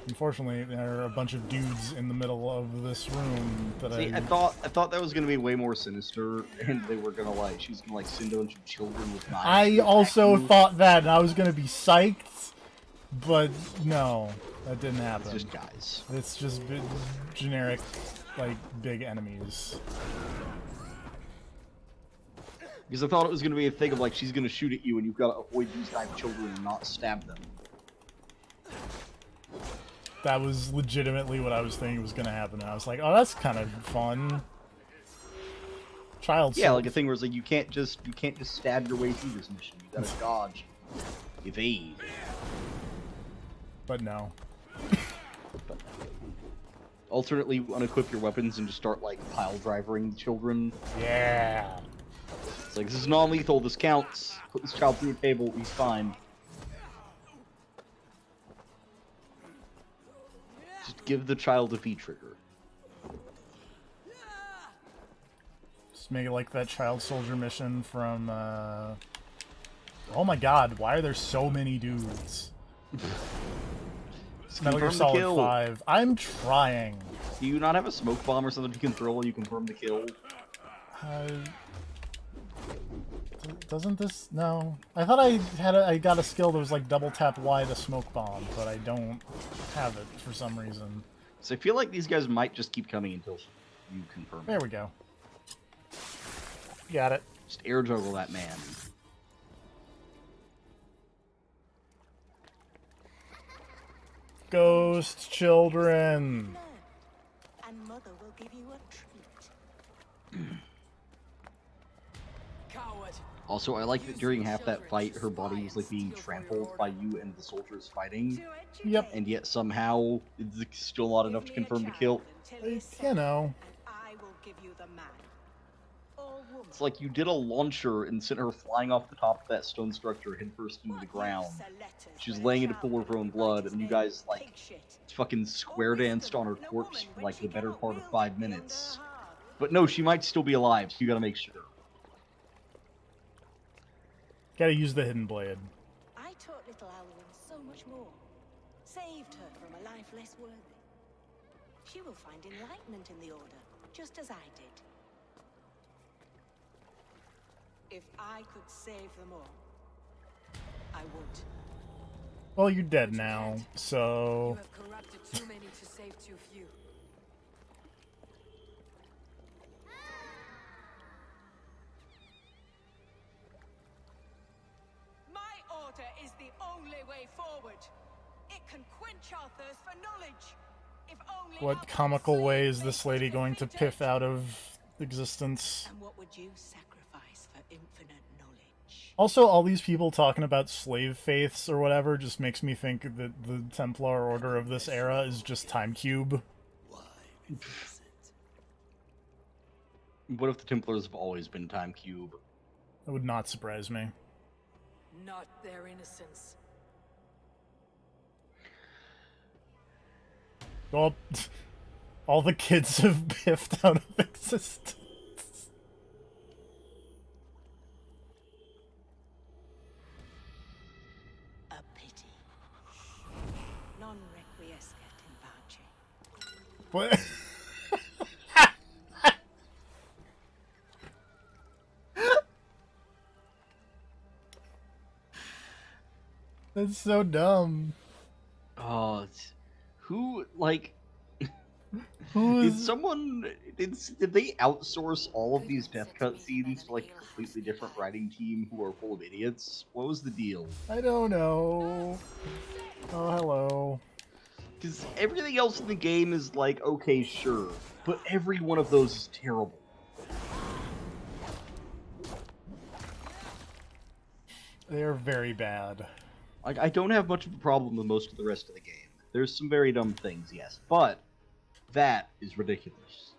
A: Unfortunately, there are a bunch of dudes in the middle of this room that
E: See, I thought that was gonna be way more sinister, and they were gonna like, she's gonna like send a bunch of children with knives.
A: I
E: to attack
A: also
E: you.
A: thought that, and I was gonna be psyched, but no, that didn't happen.
E: It's just guys.
A: It's just generic, like, big enemies.
E: Because I thought it was gonna be a thing of like, she's gonna shoot at you, and you've got to avoid these knife children and not stab them.
A: That was legitimately what I was thinking was gonna happen, and I was like, oh, that's kind of fun. Child
E: Yeah,
A: soldier.
E: like a thing where it's like you can't just stab your way through this mission. You gotta dodge, evade.
A: But no.
E: Alternately, unequip your weapons and just start like pile driving children.
A: Yeah.
E: It's like, this is non-lethal. This counts. Put this child through a table. He's fine. Just give the child a V trigger.
A: Just make it like that child soldier mission from, oh my god, why are there so many dudes? Metal Gear
E: Confirm the
A: Solid
E: kill.
A: 5. I'm trying.
E: Do you not have a smoke bomb or something you can throw while you confirm the kill?
A: Doesn't this... No. I thought I got a skill that was like double tap Y to smoke bomb, but I don't have it for some reason.
E: So I feel like these guys might just keep coming until you confirm
A: There
E: it.
A: we go. Got it.
E: Just air juggle that man.
A: Ghost children.
K: And Mother will give you a treat.
B: Coward.
E: Also, I like that during half that fight, her body was like being trampled by you and the soldiers fighting.
A: Yep.
E: And yet somehow it's still not enough to confirm the kill.
A: You know.
K: I will give you the man. Or woman.
E: It's like you did a launcher and sent her flying off the top of that stone structure headfirst into the ground. She's laying in a pool of her own blood, and you guys like fucking square danced on her corpse for like the better part of 5 minutes. But no, she might still be alive, so you gotta make sure.
A: Gotta use the hidden blade.
K: I taught little Alwyn so much more. Saved her from a life less worthy. She will find enlightenment in the Order, just as I did. If I could save them all, I would.
A: Well, you're dead now,
B: You
A: so...
B: have corrupted too many to save too few.
K: My order is the only way forward. It can quench our thirst for knowledge. If only our
A: What comical
K: slaves
A: way is
K: may
A: this lady
K: take
A: going to
K: every
A: piff
K: debt.
A: out of existence?
K: And what would you sacrifice for infinite knowledge?
A: Also, all these people talking about slave faiths or whatever just makes me think that the Templar Order of this era is just Time Cube.
E: What if the Templars have always been Time Cube?
A: That would not surprise me.
B: Not their innocence.
A: Well, all the kids have biffed out of existence.
K: A pity. Non requiescat in pace.
A: What? That's so dumb.
E: Oh, who like?
A: Who
E: Did
A: is?
E: someone did they outsource all of these death cutscenes to like a completely different writing team who are full of idiots? What was the deal?
A: I don't know. Oh, hello.
E: Because everything else in the game is like, okay, sure, but every one of those is terrible.
A: They are very bad.
E: Like, I don't have much of a problem with most of the rest of the game. There's some very dumb things, yes, but that is ridiculous.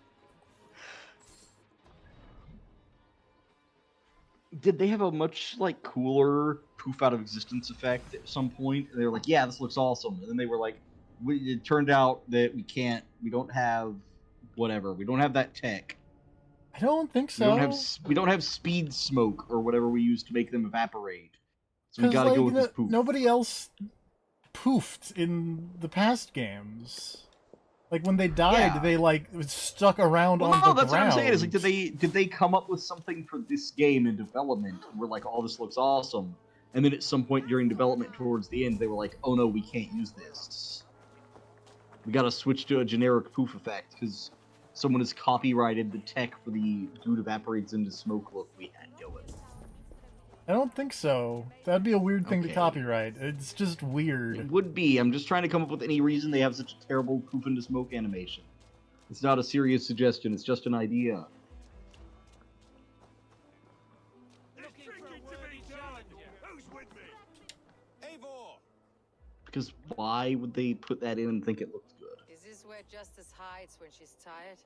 E: Did they have a much, like, cooler poof out of existence effect at some point? And they were like, yeah, this looks awesome. And then they were like, it turned out that we don't have whatever. We don't have that tech.
A: I don't think so.
E: We don't have speed smoke or whatever we use to make them evaporate. So we
A: 'Cause,
E: gotta
A: like,
E: go with this poof.
A: nobody else poofed in the past games. Like, when they died,
E: Yeah.
A: they, like, stuck around on the ground.
E: No, that's what I'm saying. Is like, did they come up with something for this game in development? And we're like, oh, this looks awesome. And then at some point during development, towards the end, they were like, oh no, we can't use this. We gotta switch to a generic poof effect because someone has copyrighted the tech for the dude evaporates into smoke look we had going.
A: I don't think so. That'd be a weird thing to
E: Okay.
A: copyright. It's just weird.
E: It would be. I'm just trying to come up with any reason they have such a terrible poof into smoke animation. It's not a serious suggestion, it's just an idea.
I: Eivor!
E: Because why would they put that in and think it looks good?
B: Is this where Justice hides when she's tired?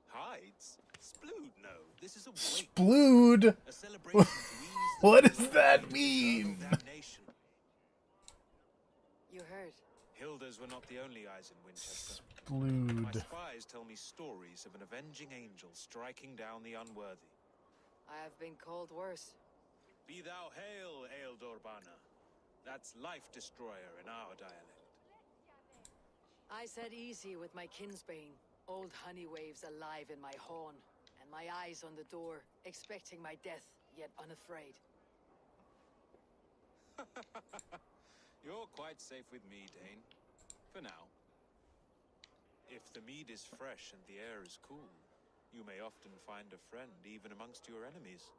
I: Hides? Splood, no. This is a wake.
A: Splood?
I: A celebration to ease the
A: What does
I: burden
A: that
I: of
A: mean?
I: eternal damnation.
B: You heard.
I: Hilda's were not the only eyes in Winchester. My
A: Splood.
I: spies tell me stories of an avenging angel striking down the unworthy.
B: I have been called worse.
I: Be thou hail, Ealdorbanna. That's life destroyer in our dialect.
B: I said easy with my kinsbane. Old honey waves alive in my horn, and my eyes on the door, expecting my death, yet unafraid.
I: You're quite safe with me, Dane. For now. If the mead is fresh and the air is cool, you may often find a friend even amongst your enemies.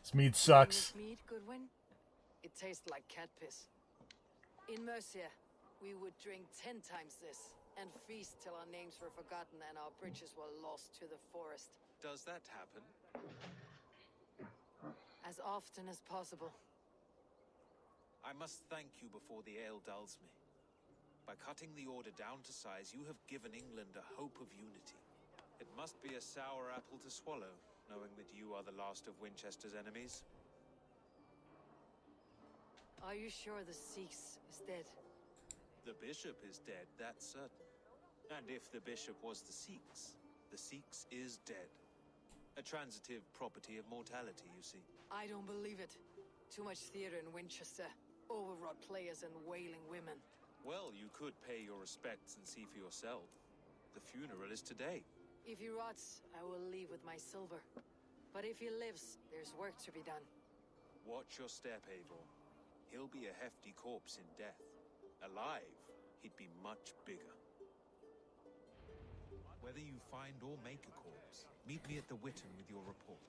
A: This mead sucks.
B: This mead, Goodwin? It tastes like cat piss. In Mercia, we would drink 10 times this, and feast till our names were forgotten and our bridges were lost to the forest.
I: Does that happen?
B: As often as possible.
I: I must thank you before the ale dulls me. By cutting the order down to size, you have given England a hope of unity. It must be a sour apple to swallow, knowing that you are the last of Winchester's enemies.
B: Are you sure the Sikhs is dead?
I: The bishop is dead, that's certain. And if the bishop was the Sikhs is dead. A transitive property of mortality, you see.
B: I don't believe it. Too much theater in Winchester. Overwrought players and wailing women.
I: Well, you could pay your respects and see for yourself. The funeral is today.
B: If he rots, I will leave with my silver. But if he lives, there's work to be done.
I: Watch your step, Eivor. He'll be a hefty corpse in death. Alive, he'd be much bigger. Whether you find or make a corpse, meet me at the Witten with your report.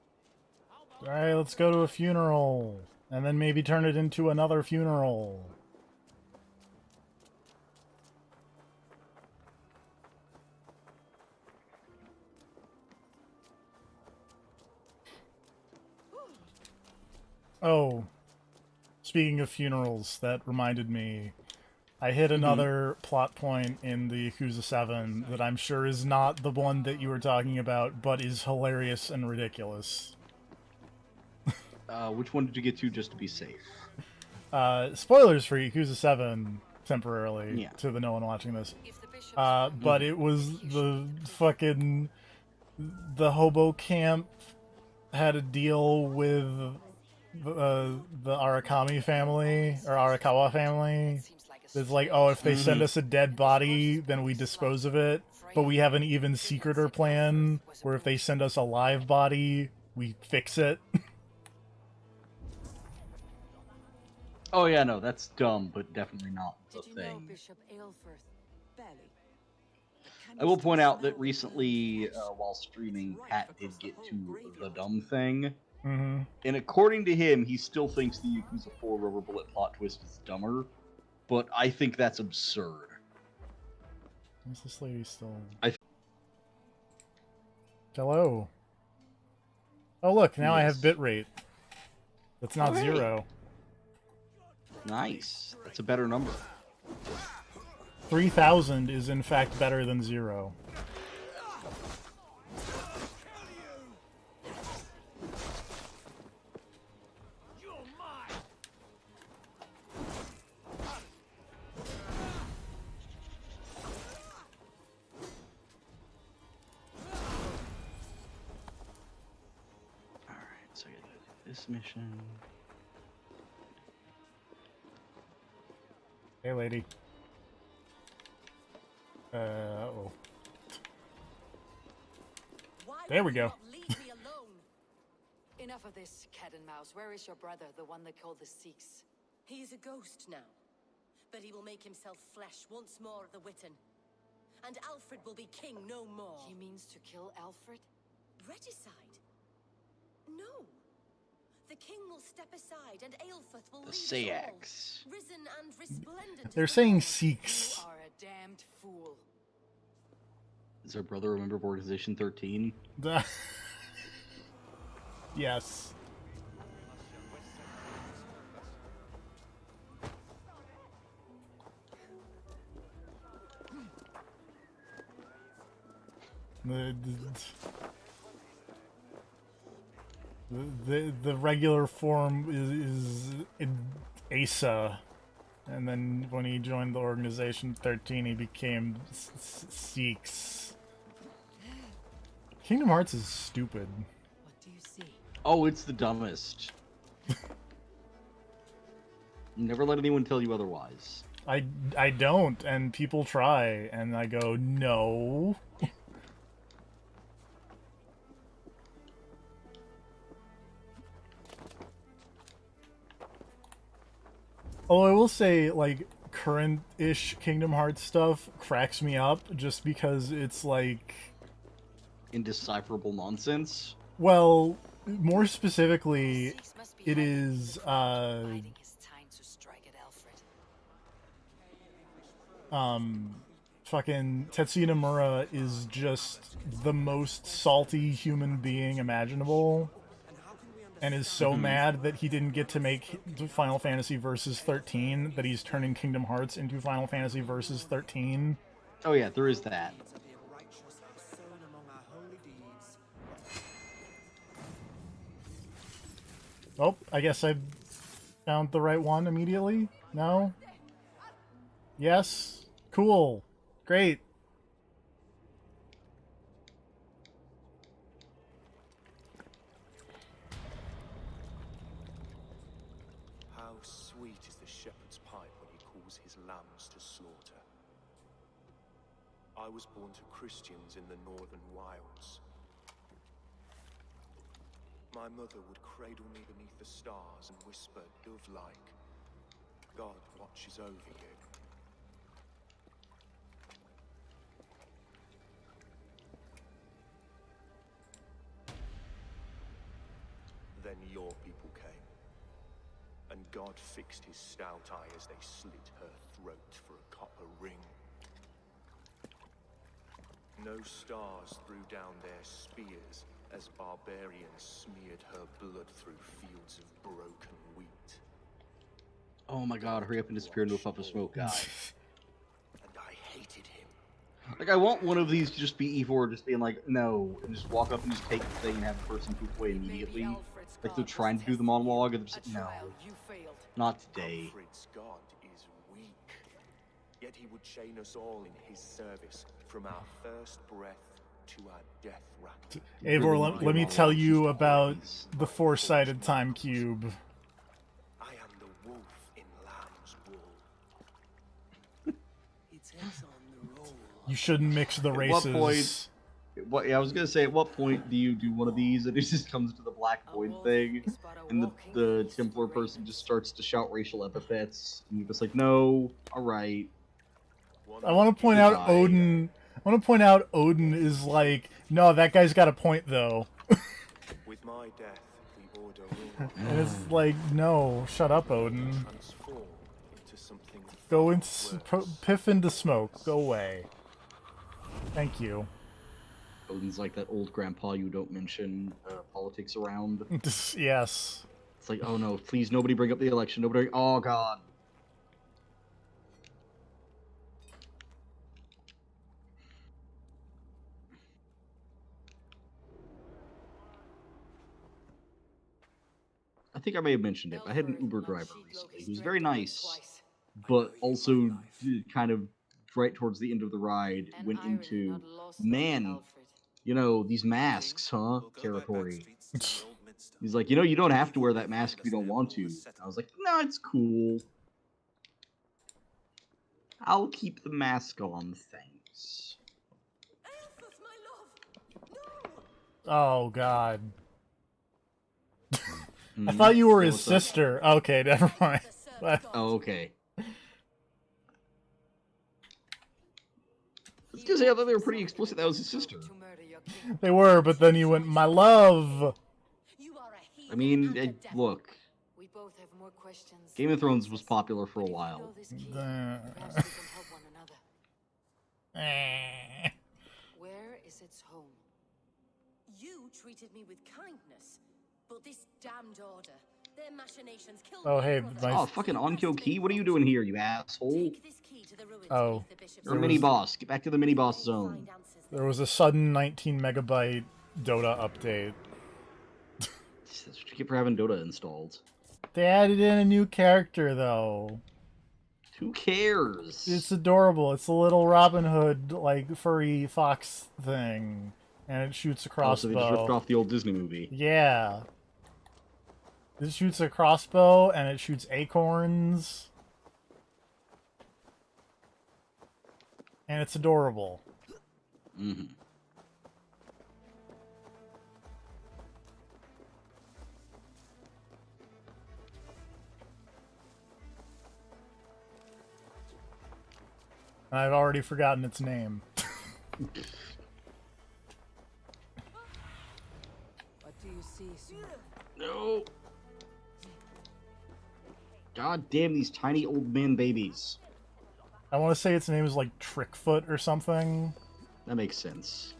A: Alright, let's go to a funeral. And then maybe turn it into another funeral. Oh, speaking of funerals, that reminded me. I hit another plot point in the Yakuza 7 that I'm sure is not the one that you were talking about, but is hilarious and ridiculous.
E: Which one did you get to just to be safe?
A: Spoilers for Yakuza 7 temporarily
E: Yeah.
A: to the no one watching this.
B: If the bishop's
A: But it was the fucking the hobo camp had a deal with the Arakami family or Arakawa family. It's like, oh, if they send us a dead body, then we dispose of it. But we have an even secreter plan where if they send us a live body, we fix it.
E: Oh yeah, no, that's dumb, but definitely not the
B: Did you know
E: thing.
B: Bishop Aelfirth?
K: Barely. But can
E: I
K: you
E: will
K: still
E: point out
K: smell
E: that
K: the
E: recently,
K: burnt flesh?
E: while
K: It's
E: streaming,
K: rife
E: Pat
K: across
E: did
K: the
E: get
K: whole
E: to the
K: graveyard.
E: dumb thing.
A: Mm-hmm.
E: And according to him, he still thinks the Yakuza 4 rubber bullet plot twist is dumber, but I think that's absurd.
A: Is this lady still?
E: I
A: Hello. Oh look, now I have
E: Yes.
A: bitrate. That's not
E: Oh, hey.
A: 0.
E: Nice. That's a better number.
A: 3000 is in fact better than 0.
E: Alright, so I gotta do this mission.
A: Hey, lady. Uh-oh.
K: Why
A: There
K: will
A: we
K: you
A: go.
K: not leave me alone?
B: Enough of this, cat and mouse. Where is your brother, the one they call the Sikhs?
K: He is a ghost now, but he will make himself flesh once more of the Witten. And Alfred will be king no more.
B: He means to kill Alfred?
K: Regicide? No. The king will step aside, and Aelfirth will
E: The
K: lead us
E: Sayax.
K: all, risen and resplendent.
A: They're
K: as the
A: saying
K: dawn.
B: You
A: Sikhs.
B: are a damned fool.
E: Does our brother remember Organization 13?
A: Yes. The regular form is in Asa, and then when he joined the Organization 13, he became Sikhs. Kingdom Hearts is stupid.
B: What do you see?
E: Oh, it's the dumbest. Never let anyone tell you otherwise.
A: I don't, and people try, and I go, no. Oh, I will say, like, current-ish Kingdom Hearts stuff cracks me up just because it's, like...
E: Indecipherable nonsense.
A: Well, more specifically,
B: Sikhs must be
A: it
B: hiding
A: is,
B: biding his time to strike at Alfred.
A: fucking Tetsuya Nomura is just the most salty human being imaginable, and is so mad that he didn't get to make Final Fantasy Versus 13 that he's turning Kingdom Hearts into Final Fantasy Versus 13.
E: Oh yeah, there is that.
A: Oh, I guess I found the right one immediately? No? Yes? Cool. Great.
H: How sweet is the shepherd's pipe when he calls his lambs to slaughter. I was born to Christians in the northern wilds. My mother would cradle me beneath the stars and whisper, dove-like, God watches over you. Then your people came, and God fixed his stout eye as they slit her throat for a copper ring. No stars threw down their spears as barbarians smeared her blood through fields of broken wheat.
E: Oh my god, hurry up and disappear into a puff of smoke, guy.
H: And I hated him.
E: Like, I want one of these to just be E4, just being like, no, and just walk up and just take the thing and have the person poof away immediately. Like, they're trying to do the monologue, and they're just like, no, not today.
H: Alfred's god is weak. Yet he would chain us all in his service, from our first breath to our death rack.
A: Eivor, let me tell you about the four-sided time cube.
H: I am the wolf in lamb's wool.
F: He takes on the role.
A: You shouldn't mix the races.
E: At what point? I was gonna say, at what point do you do one of these and it just comes to the Black Void thing, and the Templar person just starts to shout racial epithets, and you're just like, no, all right.
A: I want to point out Odin. I want to point out Odin is like, no, that guy's got a point though.
H: With my death, the order will
A: And it's like, no, shut up, Odin.
H: transform into something
A: Go
H: far
A: into
H: worse.
A: piff into smoke. Go away. Thank you.
E: Odin's like that old grandpa you don't mention politics around.
A: Yes.
E: It's like, oh no, please, nobody bring up the election. Nobody. Oh god. I think I may have mentioned it. I had an Uber driver recently. He was very nice, but also kind of right towards the end of the ride went into, man, you know, these masks, huh? Territory. He's like, you know, you don't have to wear that mask if you don't want to. I was like, no, it's cool. I'll keep the mask on, thanks.
A: Oh god. I thought you were his sister. Okay, never mind.
E: Oh, okay. It's because I thought they were pretty explicit that was his sister.
A: They were, but then you went, my love!
E: I mean, look.
B: We both have more questions.
E: Game of Thrones was popular for a while.
B: Perhaps we can help one another. Where is its home?
J: You treated me with kindness, but this damned order, their machinations killed
A: Oh,
J: my
A: hey,
J: brother.
A: nice.
E: Oh, fucking on-kill key? What are you doing here, you asshole?
J: Take this key to the ruins
A: Oh.
J: beneath the bishop's
E: You're a mini-boss. Get back to the mini-boss zone.
A: There was a sudden 19 megabyte Dota update.
E: That's what you get for having Dota installed.
A: They added in a new character, though.
E: Who cares?
A: It's adorable. It's a little Robin Hood, like, furry fox thing. And it shoots a
E: Oh,
A: crossbow.
E: so they just ripped off the old Disney movie.
A: Yeah. It shoots a crossbow, and it shoots acorns. And it's adorable.
E: Mm-hmm.
A: And I've already forgotten its name.
B: What do you see, Suna?
E: No. God damn these tiny old man babies.
A: I want to say its name is like Trickfoot or something.
E: That makes sense.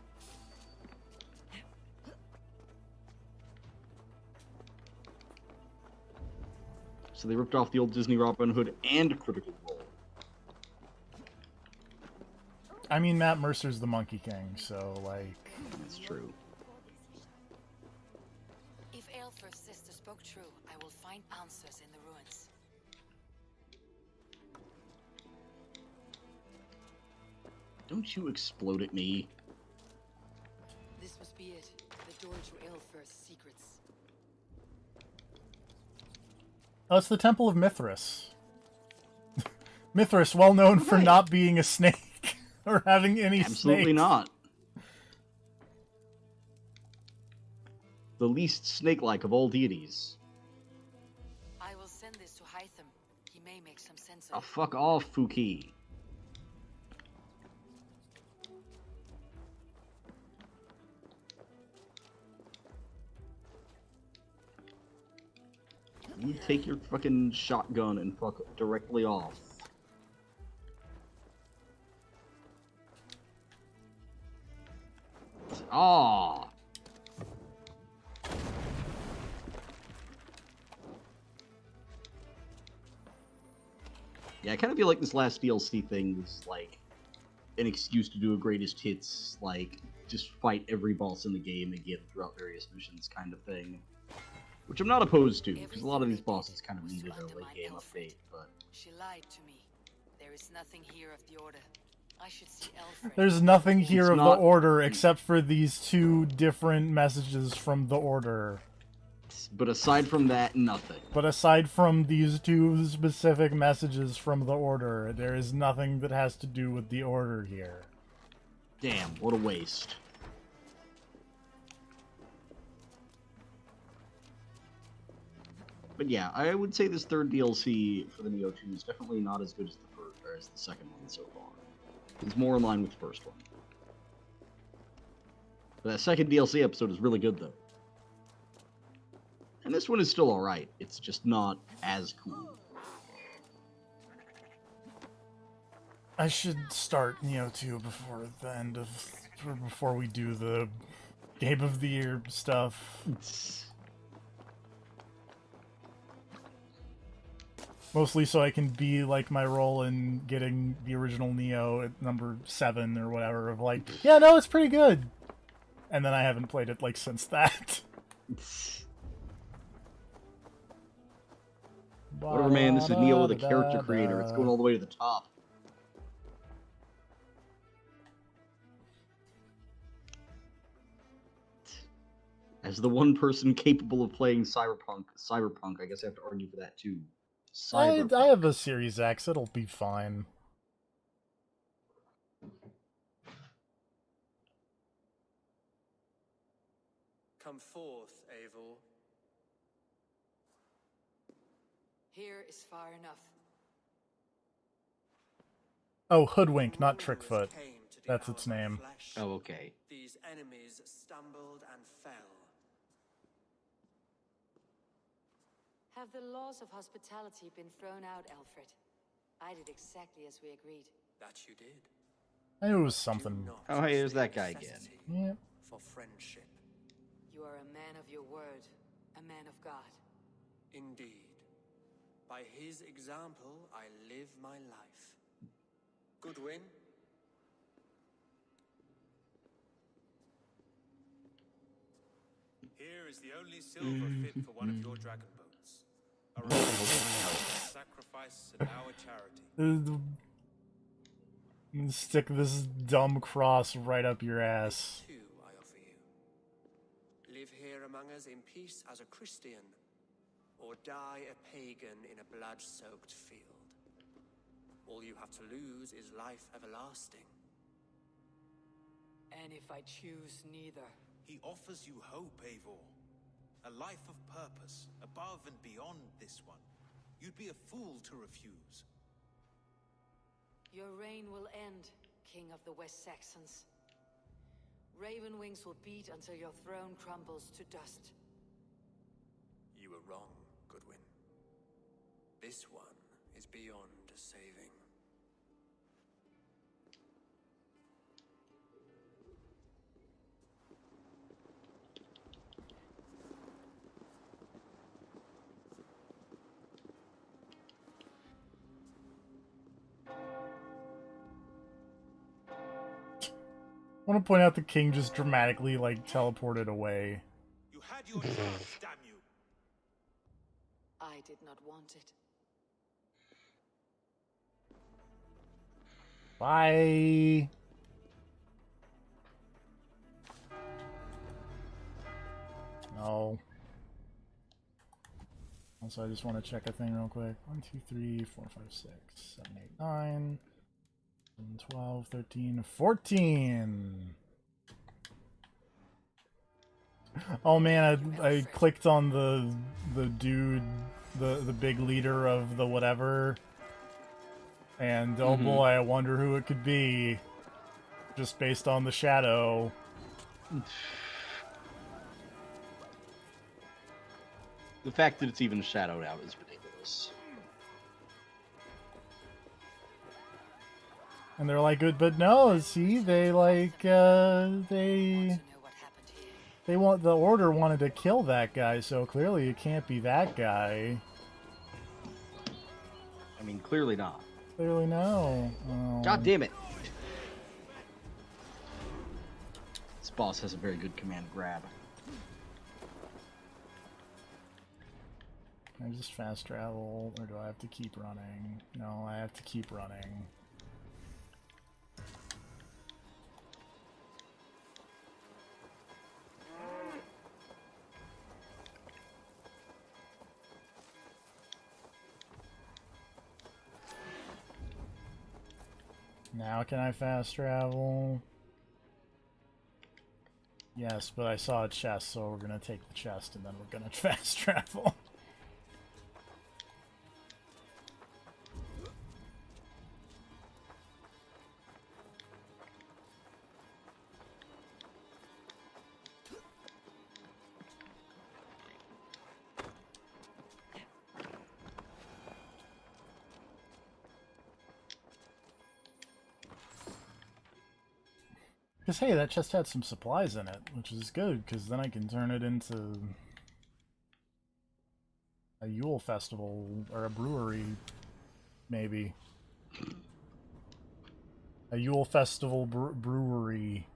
E: So they ripped off the old Disney Robin Hood and Critical Role.
A: I mean, Matt Mercer's the Monkey King, so, like...
E: That's true.
B: If Aelfir's sister spoke true, I will find answers in the ruins.
E: Don't you explode at me.
B: This must be it. The door to Aelfir's secrets.
A: Oh, it's the Temple of Mithras. Mithras, well known for not being a snake. Or having any
E: Absolutely
A: snakes.
E: not. The least snake-like of all deities.
B: I will send this to Hytham. He may make some sense
E: Oh,
B: of it.
E: fuck off, Fuki. You take your fucking shotgun and fuck directly off. Aw. Yeah, I kind of feel like this last DLC thing was like an excuse to do a greatest hits, like just fight every boss in the game again throughout various missions kind of thing. Which I'm not opposed to, because a lot of these bosses kind of needed a late game update, but...
B: She lied to me. There is nothing here of the Order. I should see Alfred.
A: There's nothing here
E: It's
A: of
E: not-
A: the Order except for these two different messages from the Order.
E: But aside from that, nothing.
A: But aside from these two specific messages from the Order, there is nothing that has to do with the Order here.
E: Damn, what a waste. But yeah, I would say this third DLC for the Neo 2 is definitely not as good as the first, or as the second one so far. It's more in line with the first one. But that second DLC episode is really good, though. And this one is still alright, it's just not as cool.
A: I should start Neo 2 before the end of... or before we do the Game of the Year stuff. Mostly so I can be like my role in getting the original Neo at number 7 or whatever, of like, yeah, no, it's pretty good. And then I haven't played it like since that.
E: Whatever, man, this is Neo with a character creator. It's going all the way to the top. As the one person capable of playing Cyberpunk, I guess I have to argue for that too.
A: I have a Series X, it'll be fine.
F: Come forth, Eivor.
B: Here is far enough.
A: Oh, Hoodwink, not
F: Romulus
A: Trickfoot.
F: came to
A: That's
F: devour
A: its
F: my
A: name.
F: flesh.
E: Oh, okay.
F: These enemies stumbled and fell.
B: Have the laws of hospitality been thrown out, Alfred? I did exactly as we agreed.
F: That you did.
A: I knew it was something.
F: Do not
E: Oh, hey, there's
F: mistake
E: that guy again.
F: necessity
A: Yeah.
F: For friendship.
B: You are a man of your word, a man of God.
F: Indeed. By his example, I live my life. Goodwin?
I: Here is the only silver fit for one of your dragon boats. A sacrifice and our charity.
A: Stick this dumb cross right up your ass.
F: Two I offer you. Live here among us in peace as a Christian, or die a pagan in a blood-soaked field. All you have to lose is life everlasting.
B: And if I choose neither?
I: He offers you hope, Eivor. A life of purpose, above and beyond this one. You'd be a fool to refuse.
B: Your reign will end, King of the West Saxons. Raven wings will beat until your throne crumbles to dust.
F: You were wrong, Goodwin. This one is beyond saving.
A: I want to point out the king just dramatically, like, teleported away.
I: You had your chance, damn you.
B: I did not want it.
A: Bye! No. Also, I just want to check a thing real quick. 1, 2, 3, 4, 5, 6, 7, 8, 9, 10, 12, 13, 14! Oh man, I clicked on the dude, the big leader of the whatever, and oh boy, I wonder who it could be, just based on the shadow.
E: The fact that it's even shadowed out is ridiculous.
A: And they're like, good, but no, see, they like, they want, the Order wanted to kill that guy, so clearly it can't be that guy.
E: I mean, clearly not.
A: Clearly no.
E: God damn it! This boss has a very good command grab.
A: Can I just fast travel, or do I have to keep running? No, I have to keep running. Now can I fast travel? Yes, but I saw a chest, so we're gonna take the chest and then we're gonna fast travel. Because, hey, that chest had some supplies in it, which is good, because then I can turn it into a Yule festival, or a brewery, maybe. A Yule festival brewery.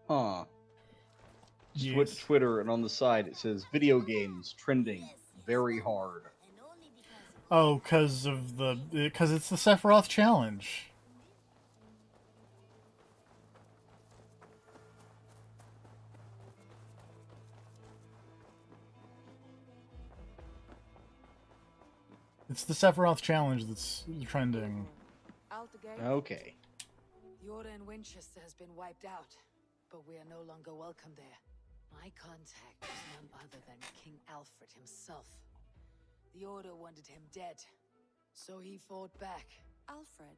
E: Huh. Just went to
A: Yes.
E: Twitter, and on the side it says video games trending very hard.
A: Oh, because it's the Sephiroth challenge. It's the Sephiroth challenge that's trending.
E: Okay.
B: The order in Winchester has been wiped out, but we are no longer welcome there. My contact is none other than King Alfred himself. The order wanted him dead, so he fought back.
G: Alfred,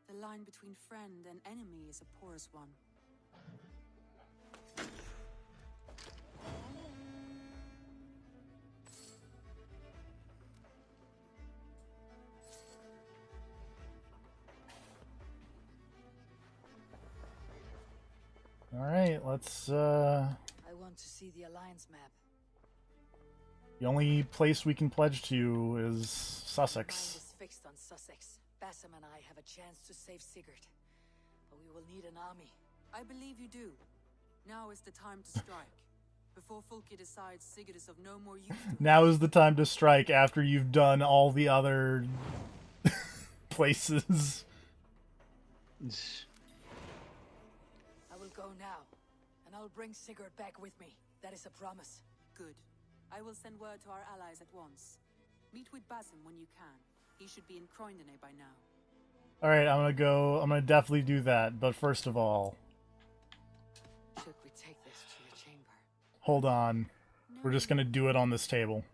G: the line between friend and enemy is a porous one.
A: Alright, let's,
B: I want to see the Alliance map.
A: The only place we can pledge to is
B: My mind
A: Sussex.
B: is fixed on Sussex. Bassam and I have a chance to save Sigurd, but we will need an army.
G: I believe you do. Now is the time to strike. Before Fulke decides Sigurd is of no more use to him.
A: Now is the time to strike after you've done all the other places.
B: I will go now, and I'll bring Sigurd back with me. That is a promise.
G: Good. I will send word to our allies at once. Meet with Basim when you can. He should be in Croydon by now.
A: Alright, I'm gonna definitely do that, but first of all,
B: Should we take this to your chamber?
A: hold on. We're just gonna do it on this table.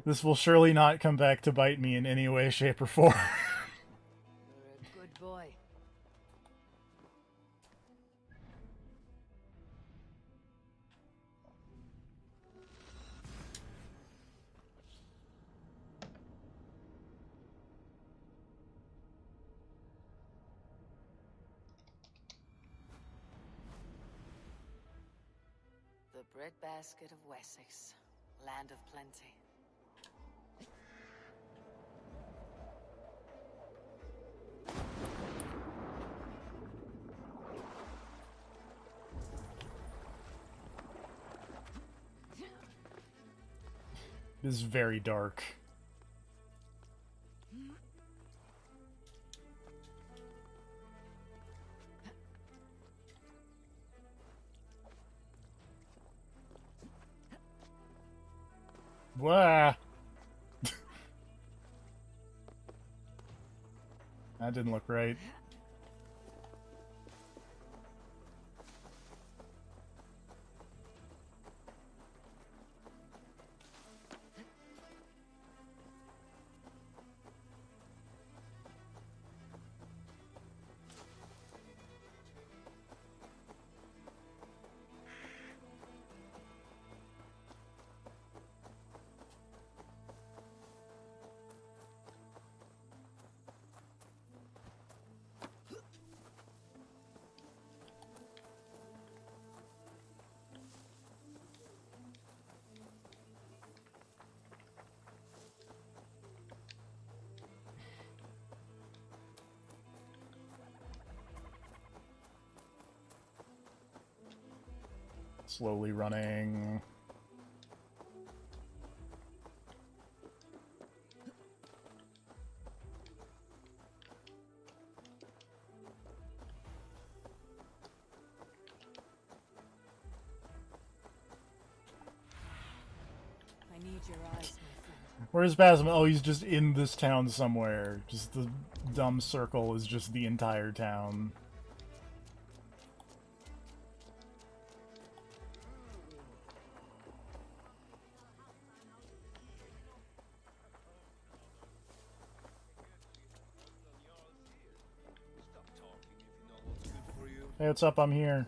A: This will surely not come back to bite me in any way, shape, or form.
B: You're a good boy. The breadbasket of Wessex, land of plenty.
A: It is very dark. Wah! That didn't look right. Slowly running.
B: I need your eyes, my friend.
A: Where's Basma? Oh, he's just in this town somewhere. Just the dumb circle is just the entire town. Hey, what's up? I'm here.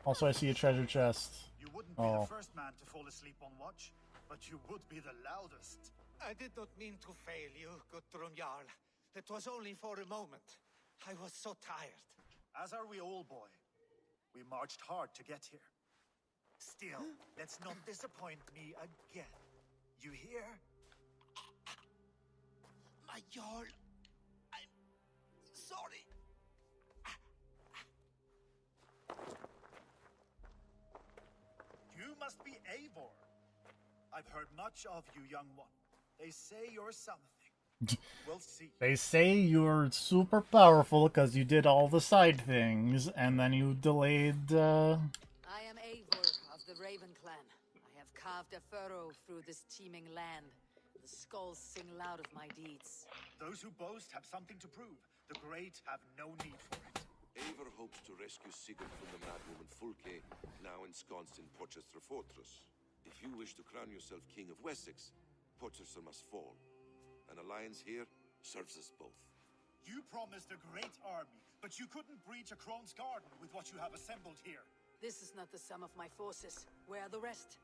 A: Also, I see a treasure chest.
L: You wouldn't be the first man to fall asleep on watch, but you would be the loudest.
M: I did not mean to fail you, Gudrun Jarl. It was only for a moment. I was so tired.
L: As are we all, boy. We marched hard to get here. Still, let's not disappoint me again. You hear?
M: My Jarl, I'm sorry.
L: You must be Eivor. I've heard much of you, young one. They say you're something. We'll see.
A: They say you're super powerful because you did all the side things, and then you delayed,
B: I am Eivor of the Raven Clan. I have carved a furrow through this teeming land. The skulls sing loud of my deeds.
L: Those who boast have something to prove. The great have no need for it.
N: Eivor hopes to rescue Sigurd from the madwoman Fulke, now ensconced in Porchester Fortress. If you wish to crown yourself King of Wessex, Porchester must fall. An alliance here serves us both.
L: You promised a great army, but you couldn't breach a Crone's garden with what you have assembled here.
B: This is not the sum of my forces. Where are the rest?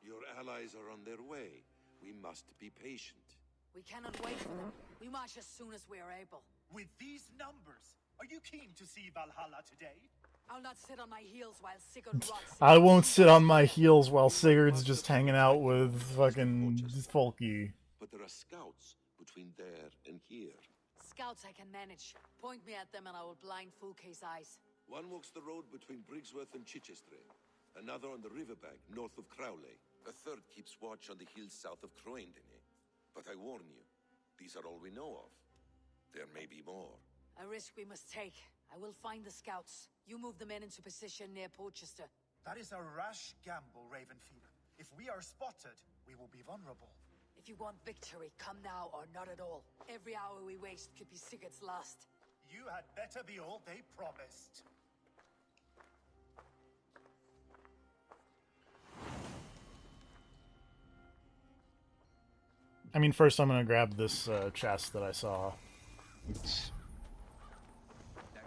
N: Your allies are on their way. We must be patient.
B: We cannot wait for them. We march as soon as we are able.
L: With these numbers, are you keen to see Valhalla today?
B: I'll not sit on my heels while Sigurd rots.
A: I won't sit on my heels while Sigurd's just hanging out with fucking Folky.
N: But there are scouts between there and here.
B: Scouts I can manage. Point me at them and I will blind Fulke's eyes.
N: One walks the road between Briggsworth and Chichester. Another on the riverbank north of Crowley. A third keeps watch on the hills south of Croendene. But I warn you, these are all we know of. There may be more.
B: A risk we must take. I will find the scouts. You move the men into position near Porchester.
L: That is a rash gamble, Ravenfeeder. If we are spotted, we will be vulnerable.
B: If you want victory, come now or not at all. Every hour we waste could be Sigurd's last.
L: You had better be all they promised.
A: I mean, first I'm gonna grab this chest that I saw.
O: That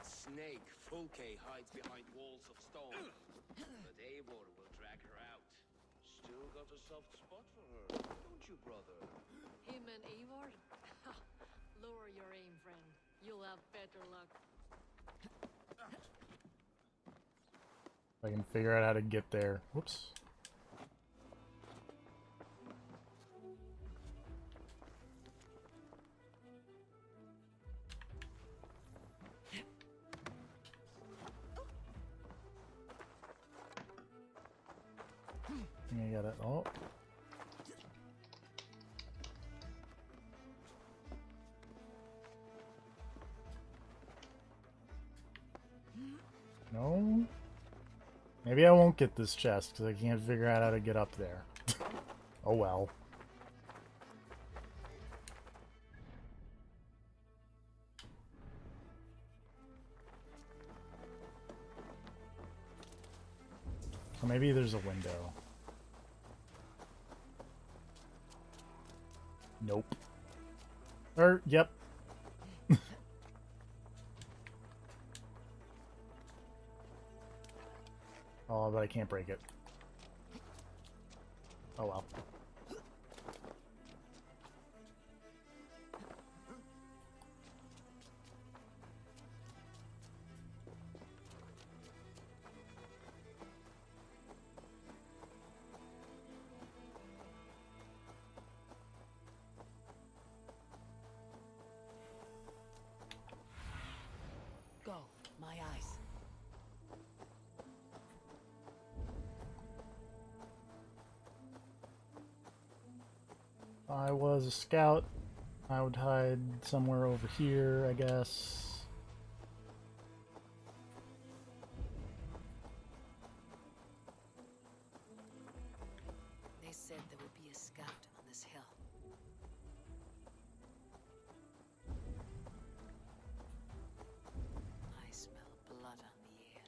O: snake, Fulke, hides behind walls of stone. But Eivor will drag her out. Still got a soft spot for her, don't you, brother?
P: Him and Eivor? Lower your aim, friend. You'll have better luck.
A: If I can figure out how to get there. Whoops. I got it. Oh. No. Maybe I won't get this chest because I can't figure out how to get up there. Oh well. Or maybe there's a window. Nope. Yep. Oh, but I can't break it. Oh well.
B: Go, my eyes.
A: I was a scout, I would hide somewhere over here, I guess.
B: They said there would be a scout on this hill. I smell blood on the air.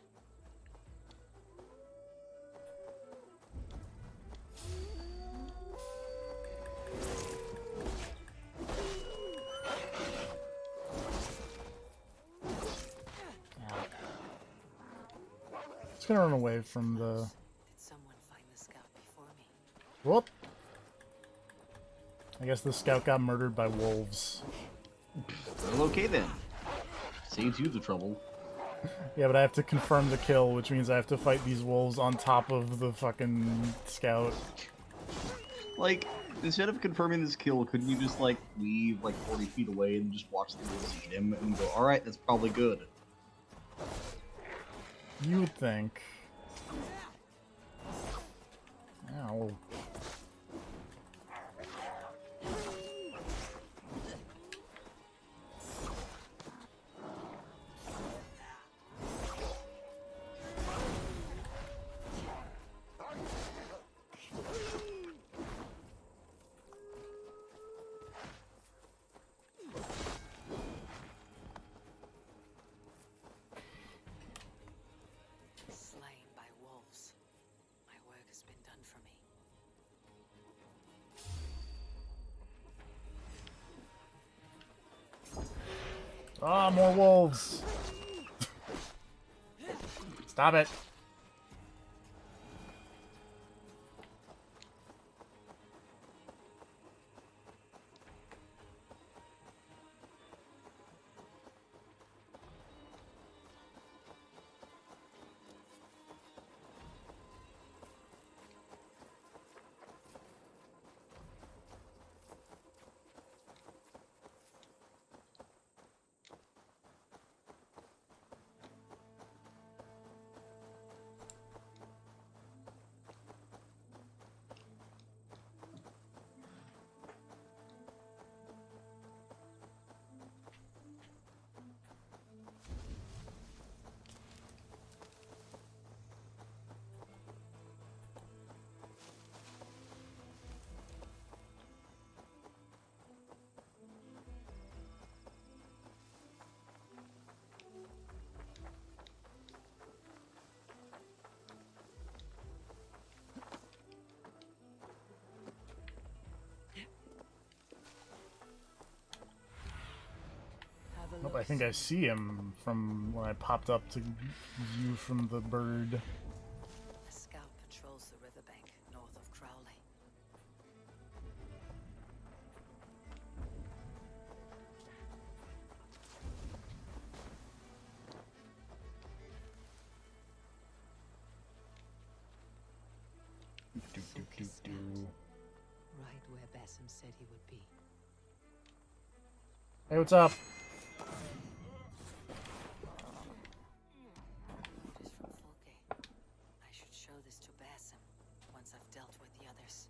A: It's gonna run away from the...
B: Did someone find the scout before me?
A: Whoop! I guess the scout got murdered by wolves.
E: Well, okay then. Saves you the trouble.
A: Yeah, but I have to confirm the kill, which means I have to fight these wolves on top of the fucking scout.
E: Like, instead of confirming this kill, couldn't you just, like, leave, like, 40 feet away and just watch the wolves eat him and go, alright, that's probably good.
A: You would think. Ow.
B: Slain by wolves. My work has been done for me.
A: Ah, more wolves! Stop it! Nope, I think I see him from when I popped up to view from the bird.
B: A scout patrols the riverbank north of Crowley. Right where Bassam said he would be.
A: Hey, what's up?
B: Orders from Fulke. I should show this to Bassam once I've dealt with the others.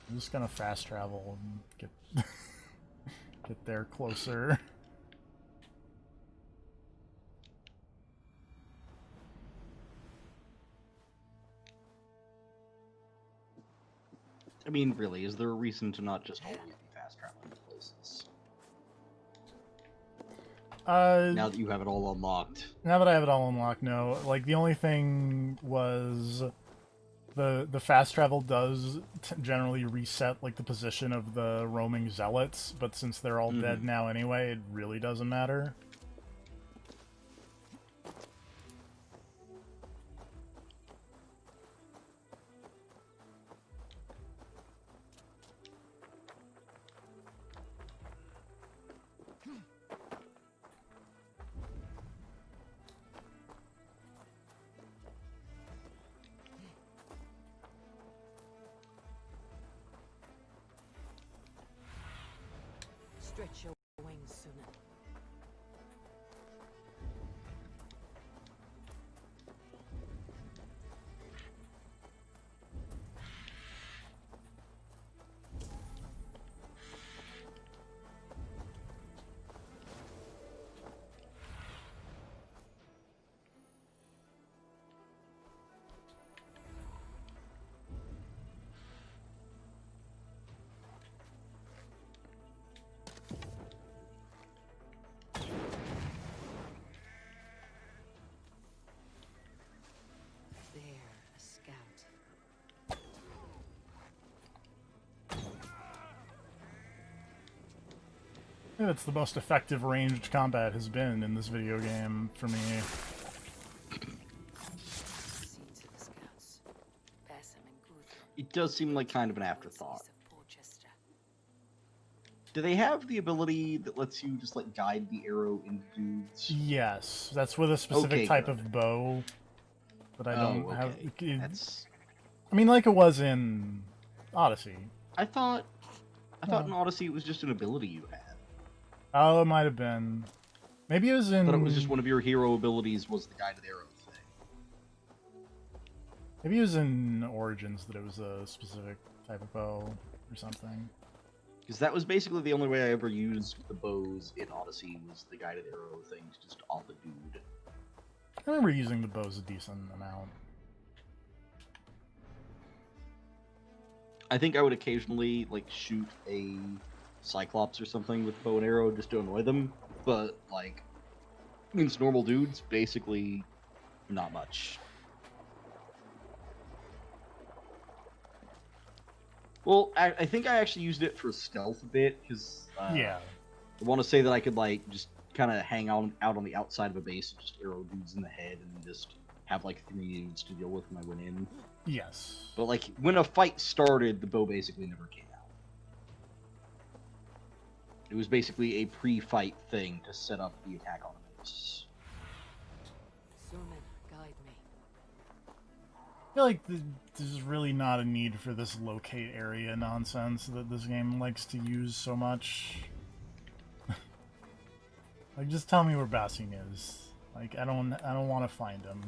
A: I'm just gonna fast travel and get get there closer.
E: I mean, really, is there a reason to not just always be fast traveling to places? Now that you have it all unlocked.
A: Now that I have it all unlocked, no. Like, the only thing was the fast travel does generally reset, like, the position of the roaming zealots, but since they're all dead now anyway, it really doesn't matter.
B: Stretch your wings, Sunan.
A: I think it's the most effective ranged combat has been in this video game for me.
E: It does seem like kind of an afterthought. Do they have the ability that lets you just like guide the arrow into dudes?
A: Yes, that's with a specific type of bow that I don't have.
E: That's...
A: I mean, like it was in Odyssey.
E: I thought in Odyssey it was just an ability you had.
A: Oh, it might have been. Maybe it was in.
E: I thought it was just one of your hero abilities was the guided arrow thing.
A: Maybe it was in Origins that it was a specific type of bow or something.
E: Because that was basically the only way I ever used the bows in Odyssey was the guided arrow things just off a dude.
A: I remember using the bows a decent amount.
E: I think I would occasionally like shoot a Cyclops or something with bow and arrow just to annoy them, but like against normal dudes, basically not much. Well, I think I actually used it for stealth a bit, because
A: yeah,
E: I want to say that I could like just kind of hang out on the outside of a base and just arrow dudes in the head and just have like 3 dudes to deal with when I went in.
A: Yes.
E: But like when a fight started, the bow basically never came out. It was basically a pre-fight thing to set up the attack on a base.
B: Sunan, guide me.
A: I feel like there's really not a need for this locate area nonsense that this game likes to use so much. Like, just tell me where Basim is. Like, I don't want to find him.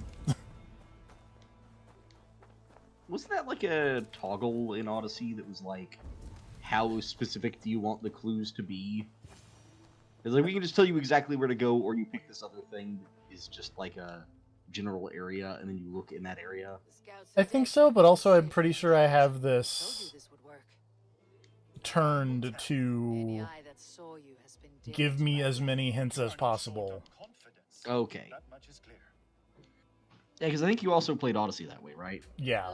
E: Wasn't that like a toggle in Odyssey that was like, how specific do you want the clues to be? It's like, we can just tell you exactly where to go, or you pick this other thing that is just like a general area, and then you look in that area.
A: I think so, but also I'm pretty sure I have this turned to give me as many hints as possible.
E: Okay. Yeah, because I think you also played Odyssey that way, right?
A: Yeah.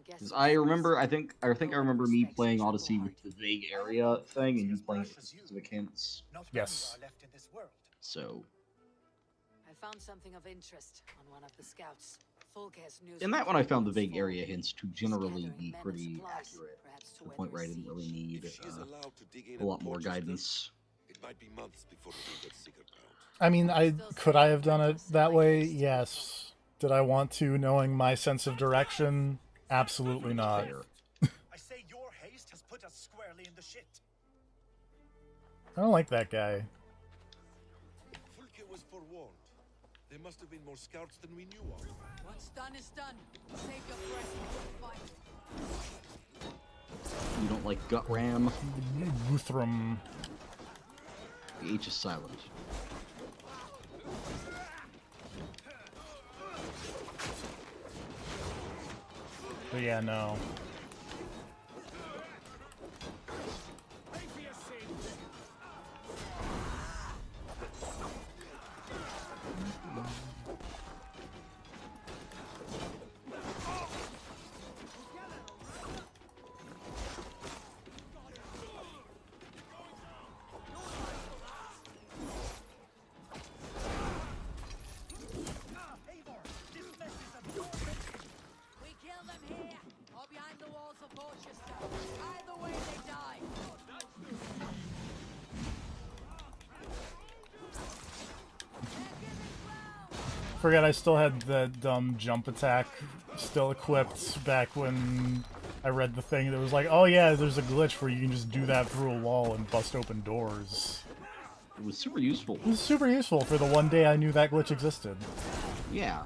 E: Because I remember, I think I remember me playing Odyssey with the vague area thing, and you playing it with specific hints.
A: Yes.
E: So.
B: I found something of interest on one of the scouts.
E: In that one, I found the vague area hints to generally be pretty accurate, to the point where I didn't really need a lot more guidance.
N: It might be months before we get secret out.
A: I mean, could I have done it that way? Yes. Did I want to, knowing my sense of direction? Absolutely not.
L: I say your haste has put us squarely in the shit.
A: I don't like that guy.
N: Fulke was forewarned. There must have been more scouts than we knew of.
B: What's done is done. Save your breath for the fight.
E: You don't like gut ram?
A: Guthrum.
E: The H is silent.
A: But yeah, no. Forget I still had that dumb jump attack still equipped back when I read the thing that was like, oh yeah, there's a glitch where you can just do that through a wall and bust open doors.
Q: It was super useful.
A: It was super useful for the one day I knew that glitch existed.
Q: Yeah.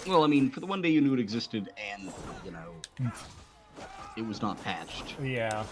Q: Well, I mean, for the one day you knew it existed and, you know, it was not patched.
A: Yeah.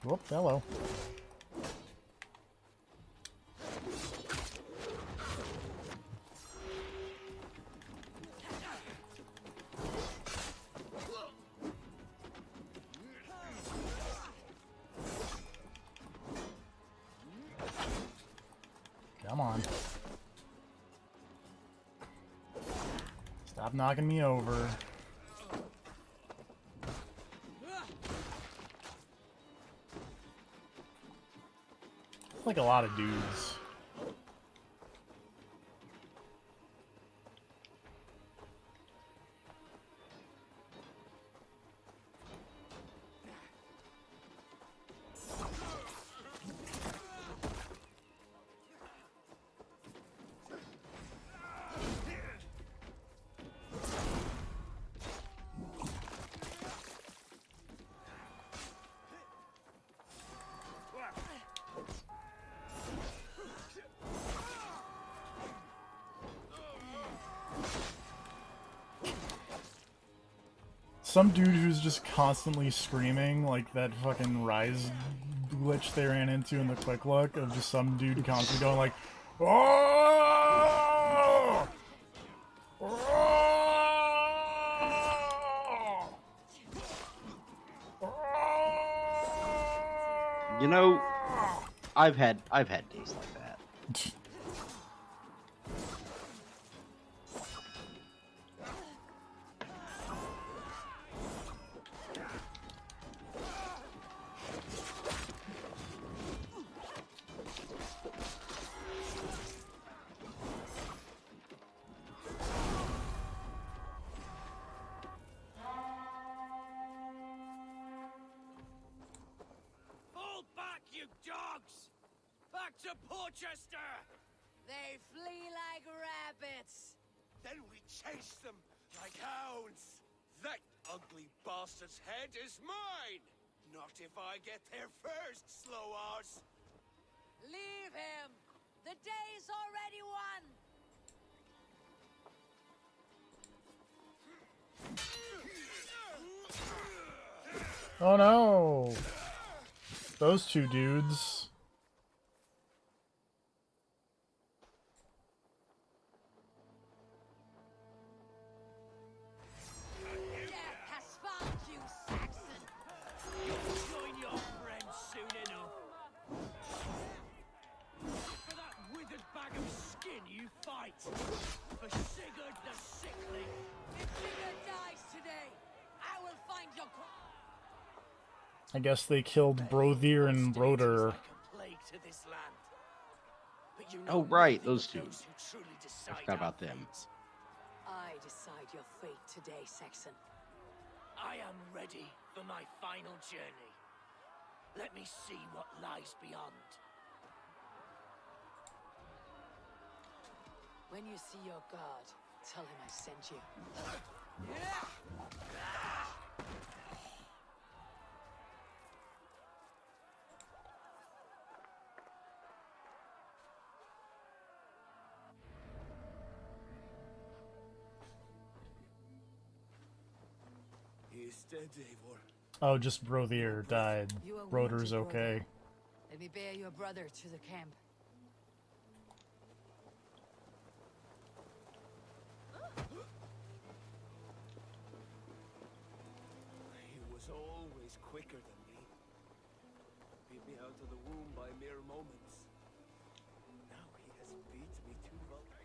A: Whoop, hello. Come on. Stop knocking me over. Like a lot of dudes. Some dude who's just constantly screaming, like that fucking Rise glitch they ran into in the quick look of just some dude constantly going like, oh!
Q: You know, I've had days like that.
O: Fall back, you dogs! Back to Porchester!
B: They flee like rabbits.
O: Then we chase them like hounds. That ugly bastard's head is mine! Not if I get there first, slow arse!
B: Leave him. The day's already won.
A: Oh no! Those two dudes.
B: Death has found you, Saxon.
O: You'll join your friends soon enough. For that withered bag of skin you fight. For Sigurd the Sickly.
B: If Sigurd dies today, I will find your
A: I guess they killed Brothier and Broder.
Q: Oh, right, those two. I forgot about them.
B: I decide your fate today, Saxon.
O: I am ready for my final journey. Let me see what lies beyond.
B: When you see your god, tell him I sent you.
O: He's dead, Eivor.
A: Oh, just Brothier died. Broder's okay.
B: Let me bear your brother to the camp.
O: quicker than me. Beat me out of the womb by mere moments. Now he has beat me to Valhalla.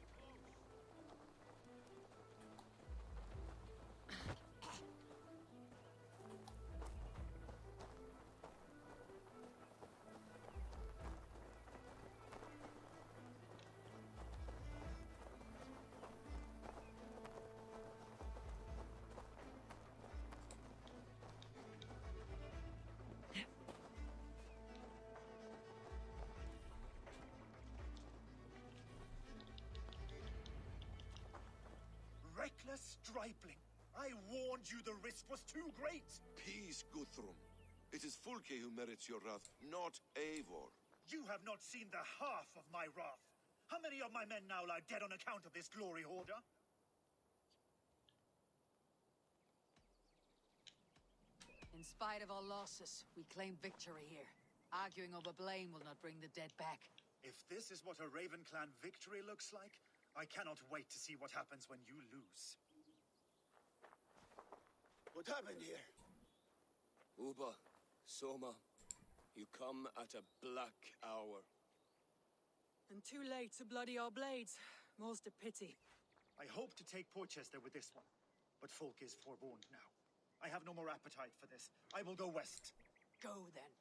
L: Reckless stripling! I warned you the risk was too great!
N: Peace, Guthrum. It is Fulke who merits your wrath, not Eivor.
L: You have not seen the half of my wrath. How many of my men now lie dead on account of this glory hoarder?
B: In spite of our losses, we claim victory here. Arguing over blame will not bring the dead back.
L: If this is what a Raven Clan victory looks like, I cannot wait to see what happens when you lose.
O: What happened here? Uba, Soma, you come at a black hour.
G: And too late to bloody our blades. Most a pity.
L: I hope to take Porchester with this one, but Folk is forewarned now. I have no more appetite for this. I will go west.
B: Go then.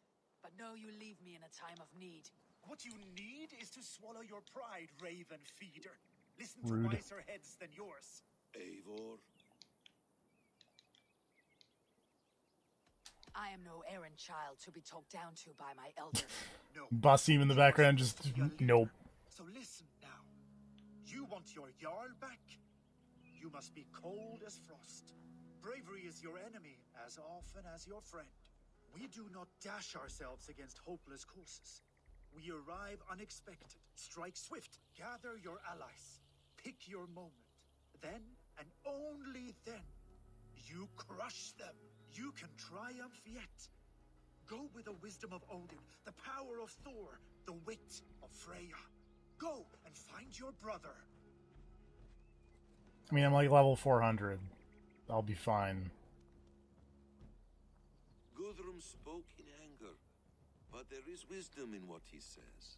B: But know you leave me in a time of need.
L: What you need is to swallow your pride, Raven Feeder. Listen
A: Rude.
L: to wiser heads than yours.
N: Eivor?
B: I am no errand child to be talked down to by my elders.
L: No.
A: Basim in the background just nope.
L: So listen now. You want your Jarl back? You must be cold as frost. Bravery is your enemy as often as your friend. We do not dash ourselves against hopeless courses. We arrive unexpected, strike swift, gather your allies, pick your moment. Then, and only then, you crush them. You can triumph yet. Go with the wisdom of Odin, the power of Thor, the wit of Freya. Go and find your brother.
A: I mean, I'm like level 400. I'll be fine.
N: Guthrum spoke in anger, but there is wisdom in what he says.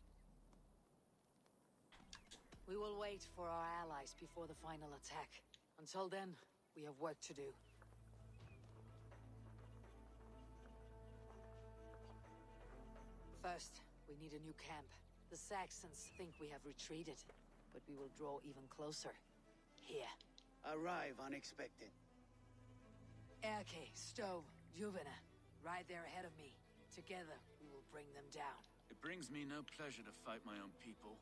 B: We will wait for our allies before the final attack. Until then, we have work to do. First, we need a new camp. The Saxons think we have retreated, but we will draw even closer. Here.
R: Arrive unexpected.
B: Erke, Stowe, Juvena, right there ahead of me. Together, we will bring them down.
S: It brings me no pleasure to fight my own people,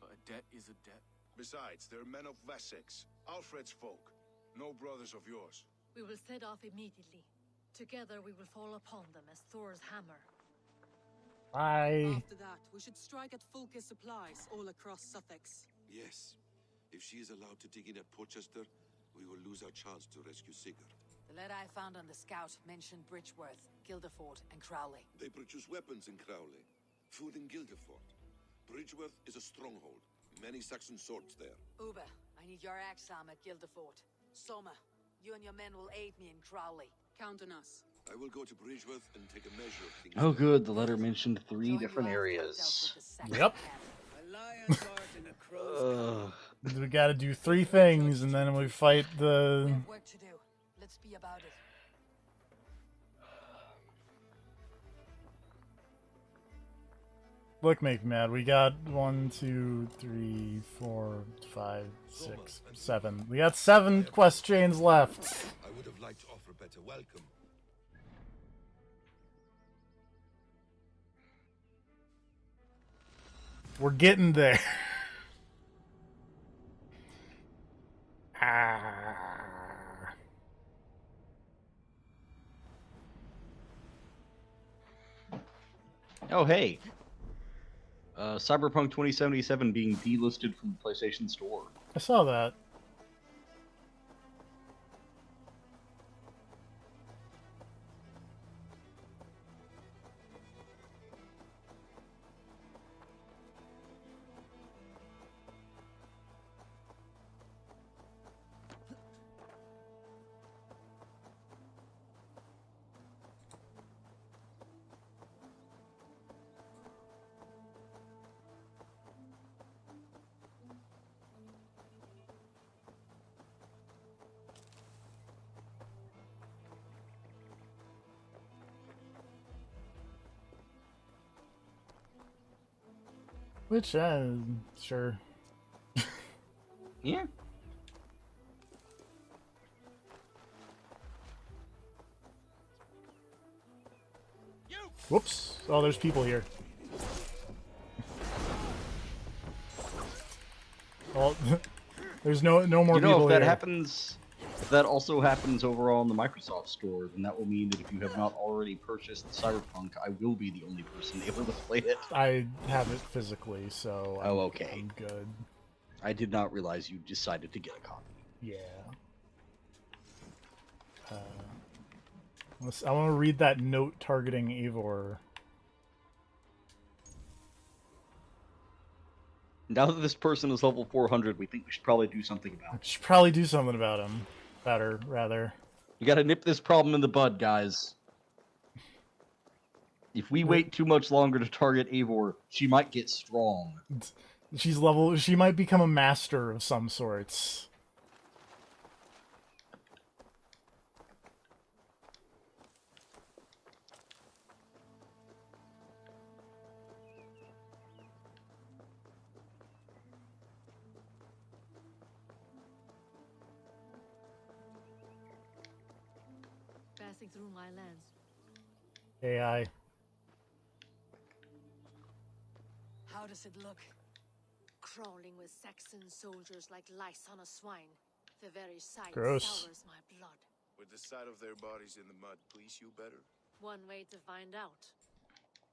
S: but a debt is a debt.
C: Besides, they're men of Wessex, Alfred's folk, no brothers of yours.
P: We will set off immediately. Together we will fall upon them as Thor's hammer.
G: After that, we should strike at Fulke's supplies all across Sussex.
N: Yes. If she is allowed to dig in at Porchester, we will lose our chance to rescue Sigurd.
B: The letter I found on the scout mentioned Bridgeworth, Guildeford, and Crowley.
N: They produce weapons in Crowley, food in Guildeford. Bridgeworth is a stronghold. Many Saxon swords there.
B: Uber, I need your axe arm at Guildeford. Soma, you and your men will aid me in Crowley.
G: Count on us.
N: I will go to Bridgeworth and take a measure of things.
Q: Oh good, the letter mentioned 3 different areas.
A: Yep. We gotta do 3 things, and then we fight the...
B: We have work to do. Let's be about it.
A: Look, make me mad. We got 1, 2, 3, 4, 5, 6, 7. We got 7 quest chains left.
N: I would have liked to offer a better welcome.
A: We're getting there. Ah.
Q: Oh hey, Cyberpunk 2077 being delisted from the PlayStation Store.
A: I saw that. Which, sure.
Q: Yeah.
A: Whoops. Oh, there's people here. Well, there's no more
Q: You know,
A: people
Q: if that
A: here.
Q: happens, if that also happens over on the Microsoft Store, then that will mean that if you have not already purchased Cyberpunk, I will be the only person able to play it.
A: I have it physically, so
Q: Oh, okay.
A: I'm good.
Q: I did not realize you decided to get a copy.
A: Yeah. I want to read that note targeting Eivor.
Q: Now that this person is level 400, we think we should probably do something about it.
A: Should probably do something about him. Better, rather.
Q: We gotta nip this problem in the bud, guys. If we wait too much longer to target Eivor, she might get strong.
A: She might become a master of some sorts.
P: Passing through my lands.
A: AI.
B: How does it look?
P: Crawling with Saxon soldiers like lice on a swine. The very sight
A: Gross.
P: sours my blood.
C: With the sight of their bodies in the mud, please you better?
P: One way to find out.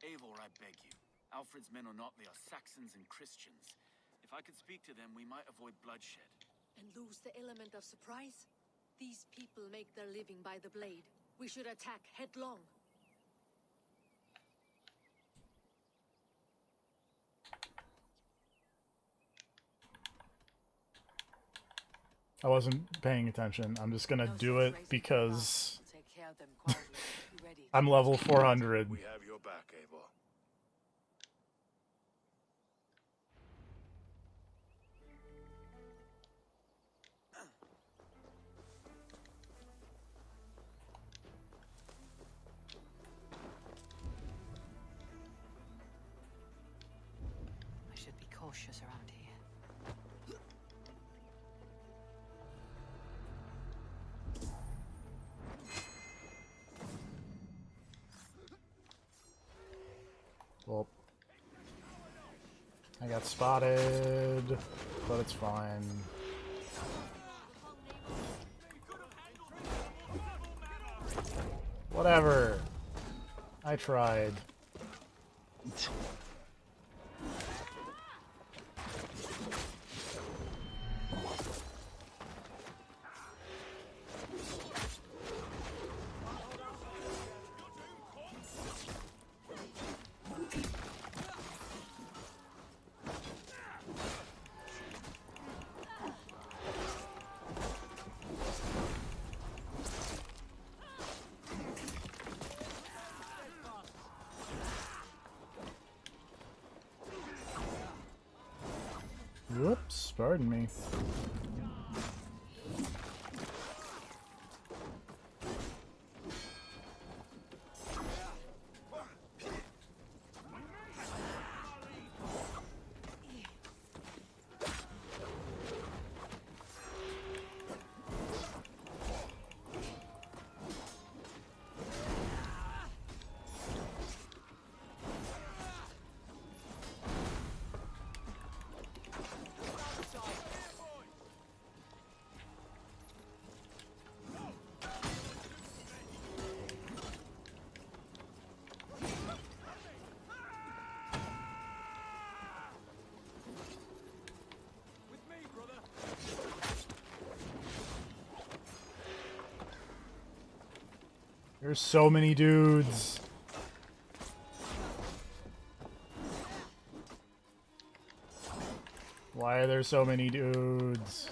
S: Eivor, I beg you. Alfred's men are not, they are Saxons and Christians. If I could speak to them, we might avoid bloodshed.
P: And lose the element of surprise? These people make their living by the blade. We should attack headlong.
A: I wasn't paying attention. I'm just gonna do it because I'm level 400.
C: We have your back, Eivor.
B: I should be cautious around here.
A: Well, I got spotted, but it's fine. Whatever. I tried. Whoops, pardon me. There's so many dudes. Why are there so many dudes?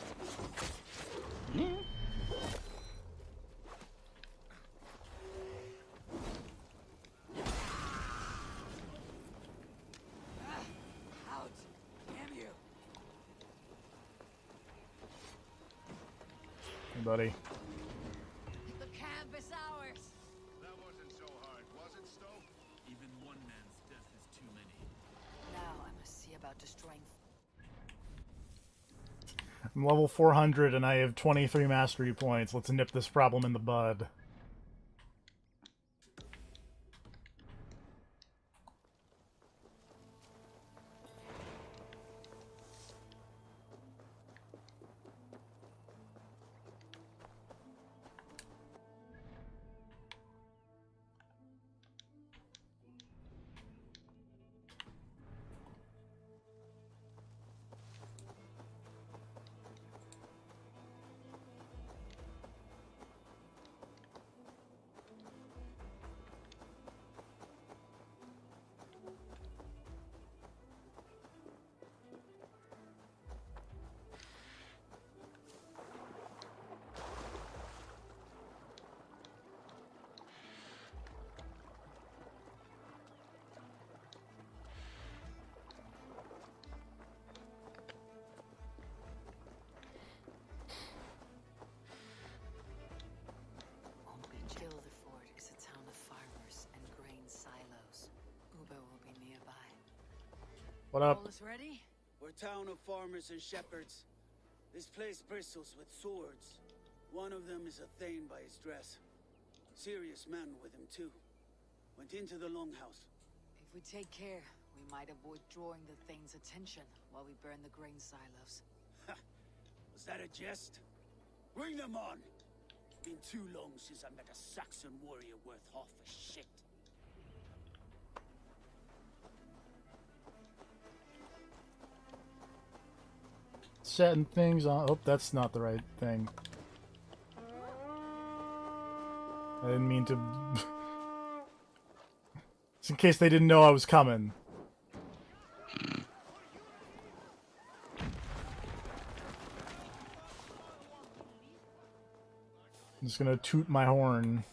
B: Out! Damn you!
A: Hey, buddy.
B: The camp is ours!
C: That wasn't so hard, was it, Stowe?
S: Even one man's death is too many.
B: Now I must see about start to strength.
A: I'm level 400 and I have 23 mastery points. Let's nip this problem in the bud.
B: Gildeford is a town of farmers and grain silos. Uber will be nearby.
A: What up?
B: All is ready?
R: We're a town of farmers and shepherds. This place bristles with swords. One of them is a thane by his dress. Serious man with him too. Went into the longhouse.
B: If we take care, we might avoid drawing the Thane's attention while we burn the grain silos.
R: Was that a jest? Bring them on! Been too long since I met a Saxon warrior worth half a shit.
A: Setting things on. Oh, that's not the right thing. I didn't mean to. It's in case they didn't know I was coming. I'm just gonna toot my horn.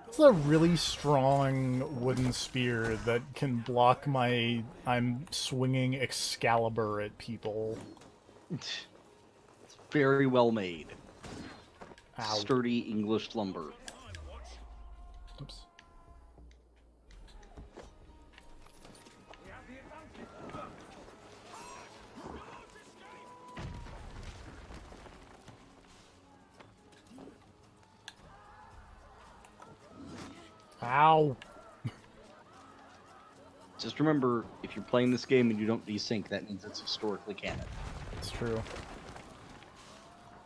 A: It's a really strong wooden spear that can block my... I'm swinging Excalibur at people.
Q: It's very well made.
A: Ow.
Q: Sturdy English lumber.
A: Oops. Ow.
Q: Just remember, if you're playing this game and you don't desync, that means it's historically canon.
A: It's true.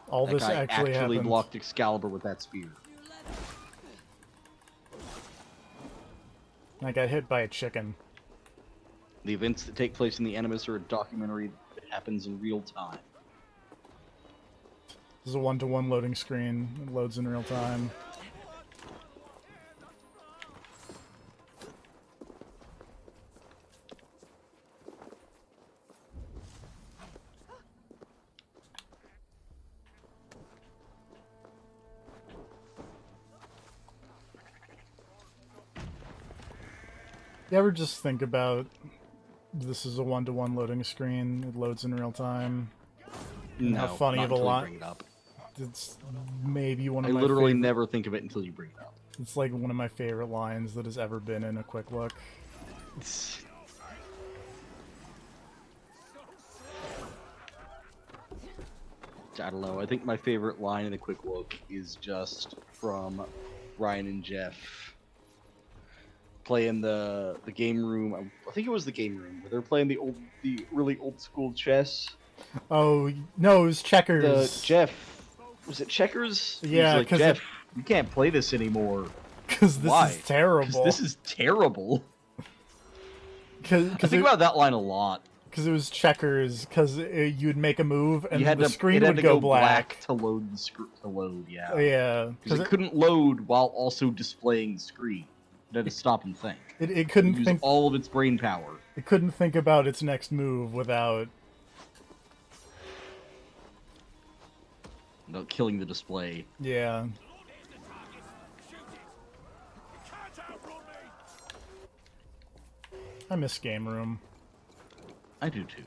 A: All
Q: That
A: this
Q: guy
A: actually happened.
Q: blocked Excalibur with that spear.
A: I got hit by a chicken.
Q: The events that take place in the Animus are a documentary that happens in real time.
A: This is a one-to-one loading screen. It loads in real time. You ever just think about this is a one-to-one loading screen, it loads in real time? And
Q: No,
A: how funny
Q: not
A: of a
Q: until you
A: line.
Q: bring it up.
A: It's maybe one of
Q: I
A: my
Q: literally
A: favorite...
Q: never think of it until you bring it up.
A: It's like one of my favorite lines that has ever been in a quick look.
Q: I don't know. I think my favorite line in the quick look is just from Ryan and Jeff playing the game room. I think it was the game room where they're playing the really old school chess.
A: Oh no, it was checkers.
Q: Was it checkers?
A: Yeah,
Q: like, Jeff, you can't play this anymore.
A: Because this is terrible.
Q: Because this is terrible.
A: Cause
Q: I think about that line a lot.
A: Because it was checkers. Because you'd make a move and the screen
Q: would
A: would go black
Q: to load to load. Yeah.
A: Yeah.
Q: Because it couldn't load while also displaying the screen. It had to stop and think.
A: It couldn't
Q: use
A: think
Q: all of its brain power.
A: It couldn't think about its next move without
Q: killing the display.
A: Yeah. I miss Game Room.
Q: I do too.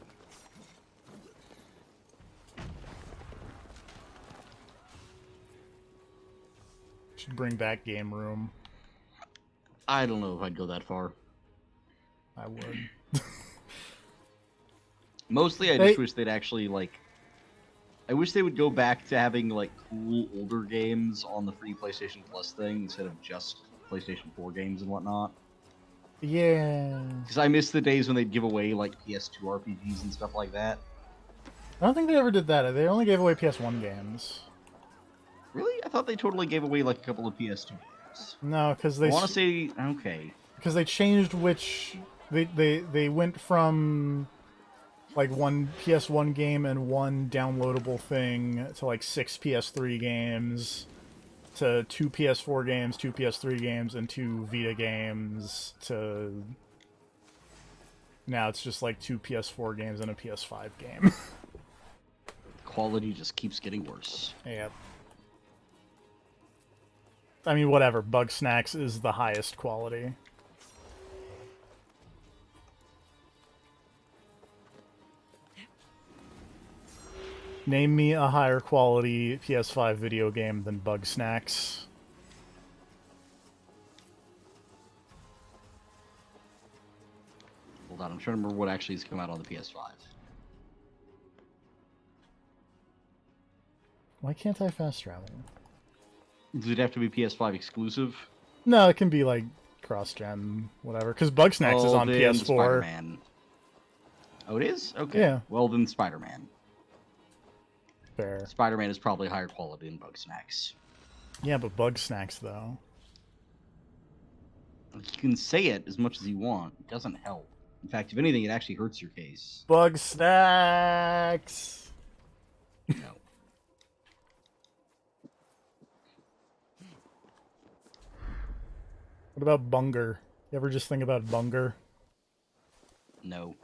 A: Should bring back Game Room.
Q: I don't know if I'd go that far.
A: I would.
Q: Mostly, I just wish they'd actually, like... I wish they would go back to having, like, cool older games on the free PlayStation Plus thing instead of just PlayStation 4 games and whatnot.
A: Yeah.
Q: Because I miss the days when they'd give away, like, PS2 RPGs and stuff like that.
A: I don't think they ever did that. They only gave away PS1 games.
Q: Really? I thought they totally gave away, like, a couple of PS2 games.
A: No, because they...
Q: I want to say... Okay.
A: Because they changed which... They went from... like one PS1 game and one downloadable thing to like 6 PS3 games to 2 PS4 games, 2 PS3 games, and 2 Vita games to now it's just like 2 PS4 games and a PS5 game.
Q: Quality just keeps getting worse.
A: Yep. I mean, whatever. Bug Snacks is the highest quality. Name me a higher quality PS5 video game than Bug Snacks.
Q: Hold on, I'm trying to remember what actually has come out on the PS5.
A: Why can't I fast travel?
Q: Does it have to be PS5 exclusive?
A: No, it can be like cross-gen, whatever. Because Bug Snacks is on PS4.
Q: Spider-Man. Oh, it is? Okay.
A: Yeah.
Q: Well, then Spider-Man.
A: Fair.
Q: Spider-Man is probably higher quality than Bug Snacks.
A: Yeah, but Bug Snacks, though.
Q: You can say it as much as you want. It doesn't help. In fact, if anything, it actually hurts your case.
A: Bug Snacks!
Q: No.
A: What about Bunger? You ever just think about Bunger?
Q: No.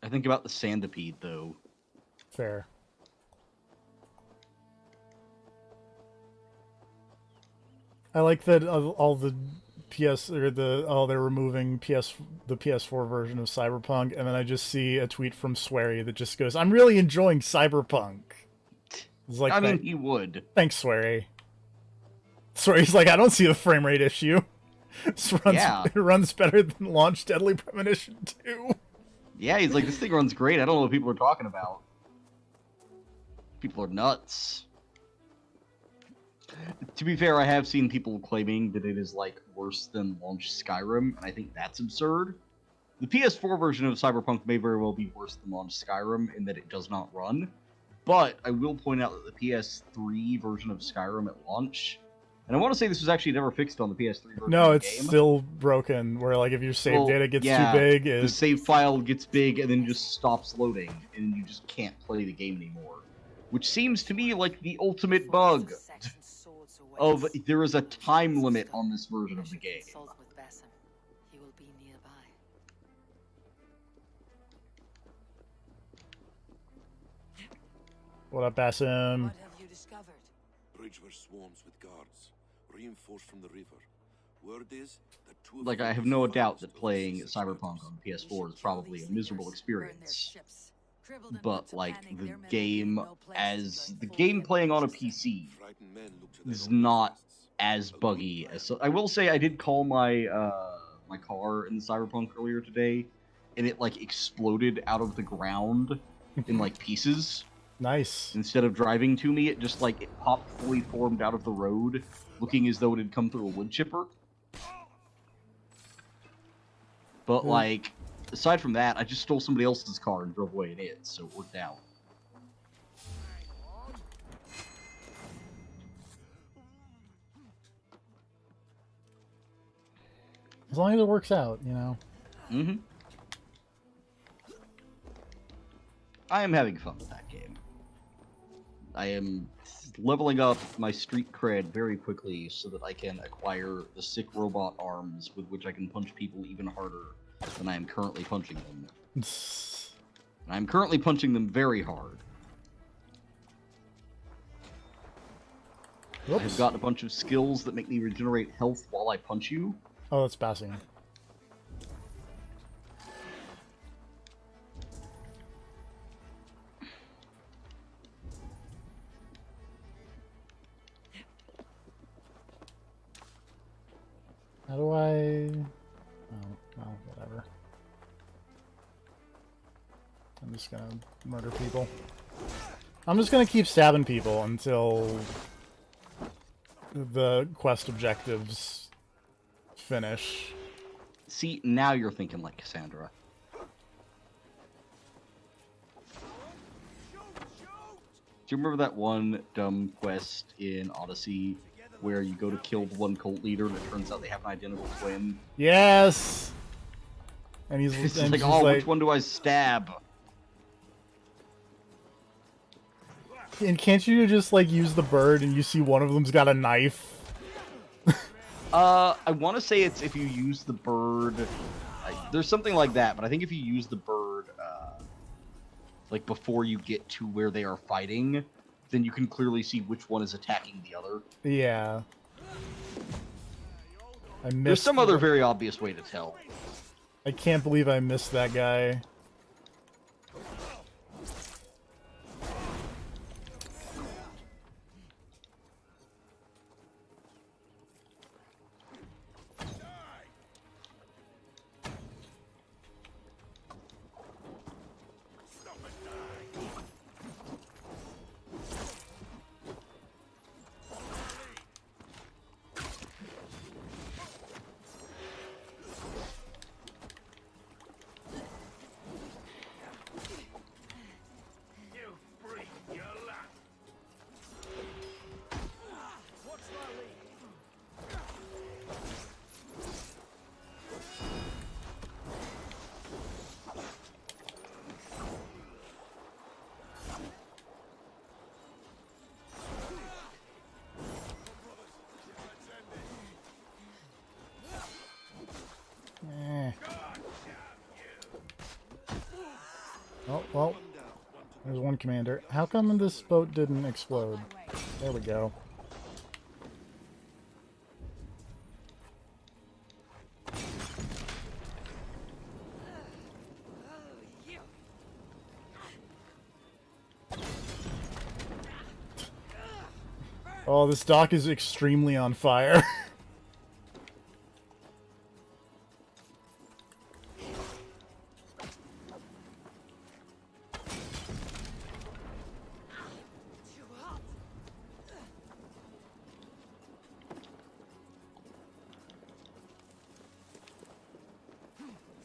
Q: I think about the Sandipede, though.
A: Fair. I like that all the PS or they're removing the PS4 version of Cyberpunk, and then I just see a tweet from Swery that just goes, "I'm really enjoying Cyberpunk." It's like,
Q: I mean, he would.
A: Thanks, Swery. Swery's like, I don't see the frame rate issue. It runs better than Launch Deadly Premonition 2.
Q: Yeah, he's like, this thing runs great. I don't know what people are talking about. People are nuts. To be fair, I have seen people claiming that it is, like, worse than launch Skyrim, and I think that's absurd. The PS4 version of Cyberpunk may very well be worse than launch Skyrim in that it does not run, but I will point out that the PS3 version of Skyrim at launch, and I want to say this was actually never fixed on the PS3 version
A: No,
Q: of the
A: it's
Q: game.
A: still broken, where, like, if your save data gets too big...
Q: The save file gets big and then just stops loading, and you just can't play the game anymore. Which seems to me like the ultimate bug of there is a time limit on this version of the game.
B: He will be nearby.
A: What up, Basim?
B: What have you discovered?
N: Bridge where swarms with guards, reinforced from the river. Word is that two of
Q: Like, I have no doubt that playing Cyberpunk on PS4 is probably a miserable experience. But, like, the game playing on a PC is not as buggy as... I will say I did call my my car in Cyberpunk earlier today, and it, like, exploded out of the ground in, like, pieces.
A: Nice.
Q: Instead of driving to me, it just, like, it popped fully formed out of the road, looking as though it had come through a wood chipper. But, like, aside from that, I just stole somebody else's car and drove away in it, so it worked out.
A: As long as it works out, you know.
Q: Mm-hmm. I am having fun with that game. I am leveling up my street cred very quickly so that I can acquire the sick robot arms with which I can punch people even harder than I am currently punching them. And I'm currently punching them very hard.
A: Whoops.
Q: I've got a bunch of skills that make me regenerate health while I punch you.
A: Oh, that's passing. just gonna murder people. I'm just gonna keep stabbing people until the quest objectives finish.
Q: See, now you're thinking like Cassandra. Do you remember that one dumb quest in Odyssey where you go to kill the one cult leader and it turns out they have an identical twin?
A: Yes! And he's
Q: It's
A: and
Q: like,
A: she's
Q: oh,
A: like,
Q: which one do I stab?
A: and can't you just like use the bird and you see one of them's got a knife?
Q: I want to say it's if you use the bird. There's something like that, but I think if you use the bird, like before you get to where they are fighting, then you can clearly see which one is attacking the other.
A: Yeah.
Q: There's some other very obvious way to tell.
A: I can't believe I missed that guy. Oh, well, there's one commander. How come this boat didn't explode? There we go. Oh, this dock is extremely on fire.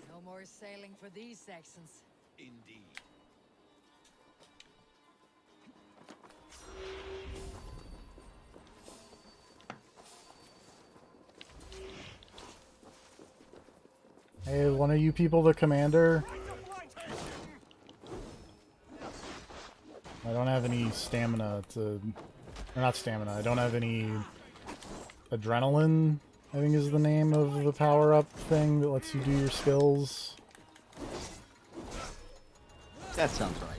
B: No more sailing for these Saxons.
H: Indeed.
A: Hey, one of you people the commander? I don't have any stamina to... Or not stamina, I don't have any... Adrenaline, I think is the name of the power-up thing that lets you do your skills.
Q: That sounds right.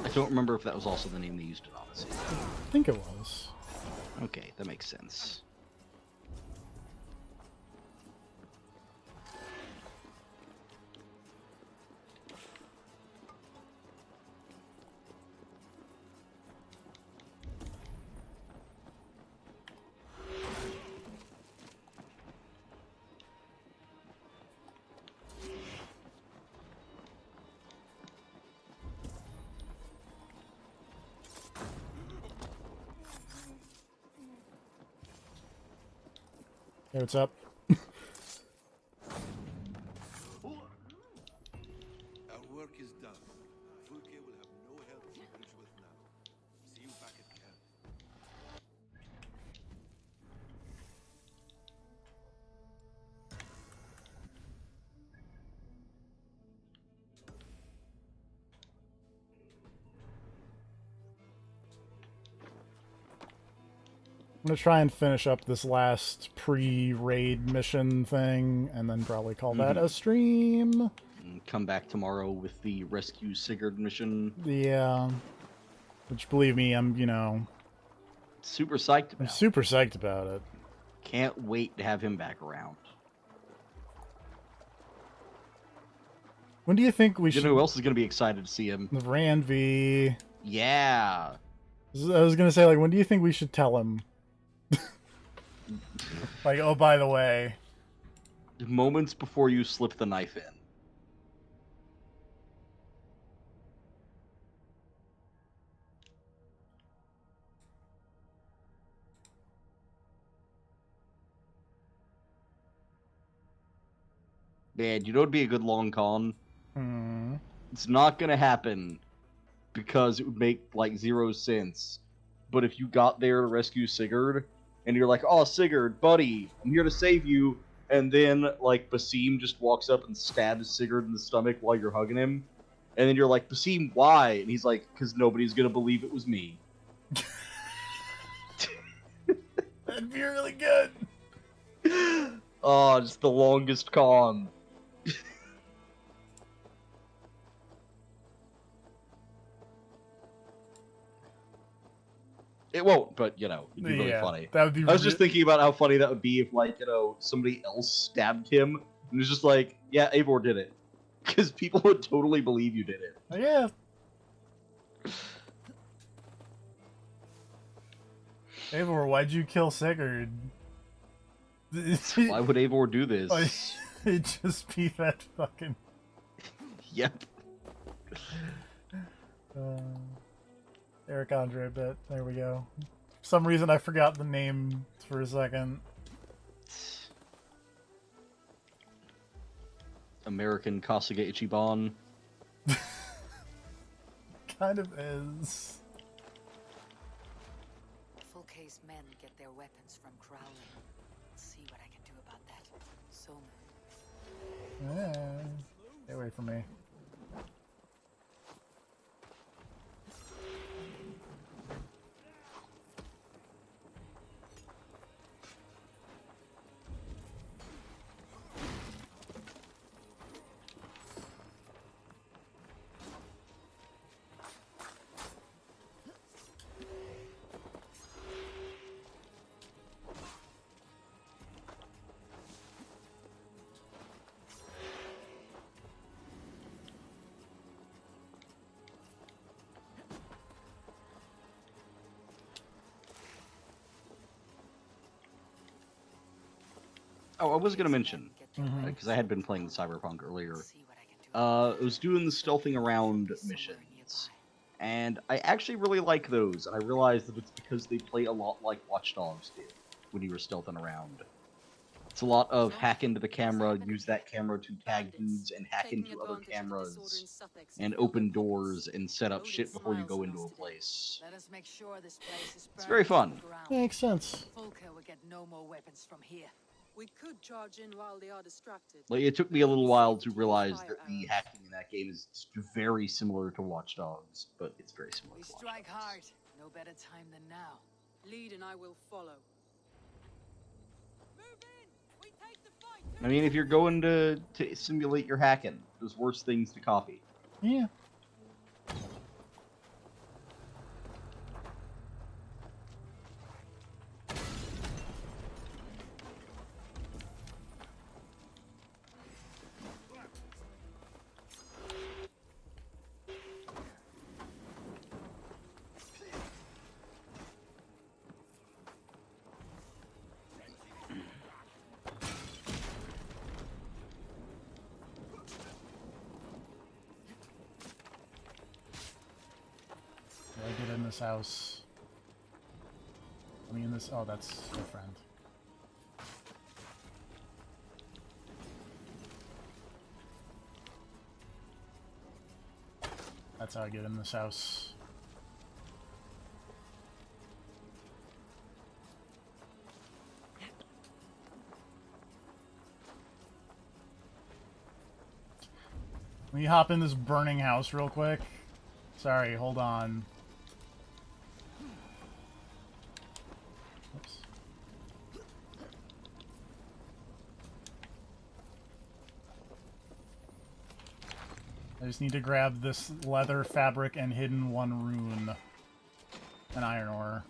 Q: I don't remember if that was also the name they used in Odyssey.
A: I think it was.
Q: Okay, that makes sense.
A: Hey, what's up?
N: Our work is done. Fulke will have no help from Bridgeworth now. See you back at camp.
A: I'm gonna try and finish up this last pre-raid mission thing, and then probably call that a stream.
Q: And come back tomorrow with the Rescue Sigurd mission.
A: Yeah. Which, believe me, I'm, you know...
Q: Super psyched about.
A: I'm super psyched about it.
Q: Can't wait to have him back around.
A: When do you think we should...
Q: You know who else is going to be excited to see him?
A: Ranvi.
Q: Yeah.
A: I was gonna say, like, when do you think we should tell him? Like, oh, by the way.
Q: Moments before you slip the knife in. Man, you know what'd be a good long con?
A: Hmm.
Q: It's not gonna happen because it would make like zero sense. But if you got there to rescue Sigurd, and you're like, "Oh, Sigurd, buddy, I'm here to save you," and then like Basim just walks up and stabs Sigurd in the stomach while you're hugging him, and then you're like, "Basim, why?" And he's like, "Because nobody's gonna believe it was me."
A: That'd be really good.
Q: Oh, just the longest con. It won't, but you know, it'd be really funny.
A: That would be
Q: I was just thinking about how funny that would be if, like, you know, somebody else stabbed him and was just like, "Yeah, Eivor did it," because people would totally believe you did it.
A: Yeah. Eivor, why'd you kill Sigurd?
Q: Why would Eivor do this?
A: It'd just be that fucking.
Q: Yep.
A: Eric Andre bit. There we go. For some reason, I forgot the name for a second.
Q: American Kasuga Ichiban.
A: Kind of is.
B: Fulke's men get their weapons from Crowley. Let's see what I can do about that. So
A: Stay away from me.
Q: Oh, I was gonna mention because I had been playing the Cyberpunk earlier. I was doing the stealthing around missions, and I actually really like those. And I realized that it's because they play a lot like Watch Dogs did when you were stealthing around. It's a lot of hack into the camera, use that camera to tag dudes, and hack into other cameras, and open doors, and set up shit before you go into a place.
B: let us make sure this place is
Q: It's very fun.
B: burned to the ground.
A: Makes sense.
B: Fulke will get no more weapons from here.
G: We could charge in while they are distracted.
Q: Like, it took me a little while to realize that the hacking in that game is very similar to Watch Dogs, but it's very similar
B: We
Q: to Watch
B: strike hard. No better time than now.
G: Lead and I will follow.
Q: I mean, if you're going to simulate your hacking, there's worse things to copy.
A: Yeah. I get in this house? I mean, this. Oh, that's your friend. That's how I get in this house. Let me hop in this burning house real quick. Sorry, hold on. Oops. I just need to grab this leather fabric and hidden one rune. An iron ore.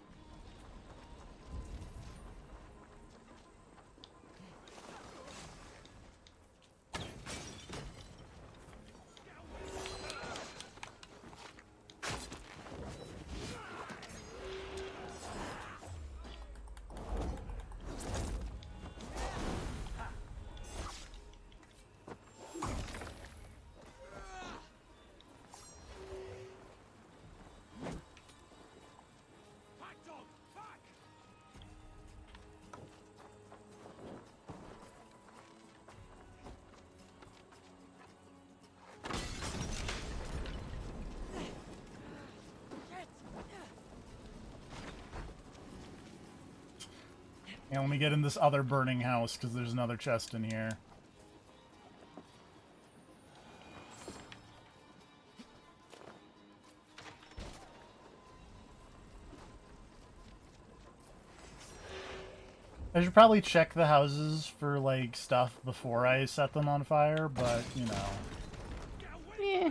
A: Yeah, let me get in this other burning house, because there's another chest in here. I should probably check the houses for, like, stuff before I set them on fire, but, you know.
Q: Yeah.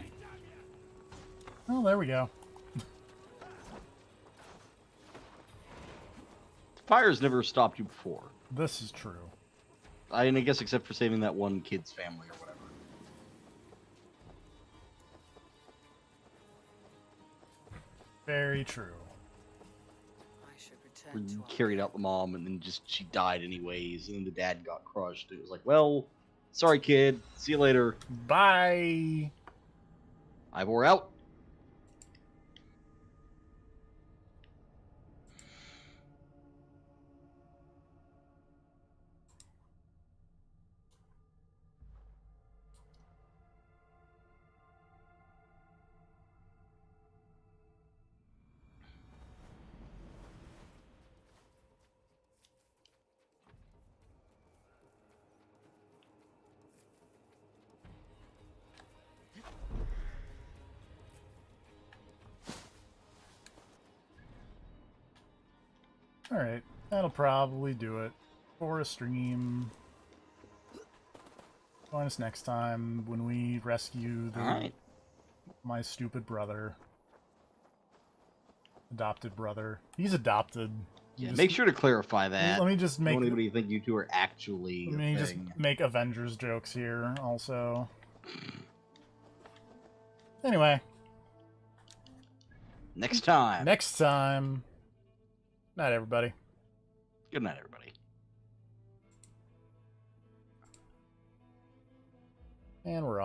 A: Oh, there we go.
Q: Fire's never stopped you before.
A: This is true.
Q: I guess except for saving that one kid's family or whatever.
A: Very true.
Q: Where you carried out the mom and then she died anyways, and then the dad got crushed. It was like, well, sorry kid, see you later.
A: Bye.
Q: Ivor out.
A: Alright, that'll probably do it for a stream. Join us next time when we rescue my stupid brother. Adopted brother. He's adopted.
Q: Yeah, make sure to clarify that.
A: Let me just make...
Q: Don't anybody think you two are actually
A: Let me just make Avengers jokes here, also. Anyway.
Q: Next time.
A: Next time. Night, everybody.
Q: Good night, everybody.
A: And we're off.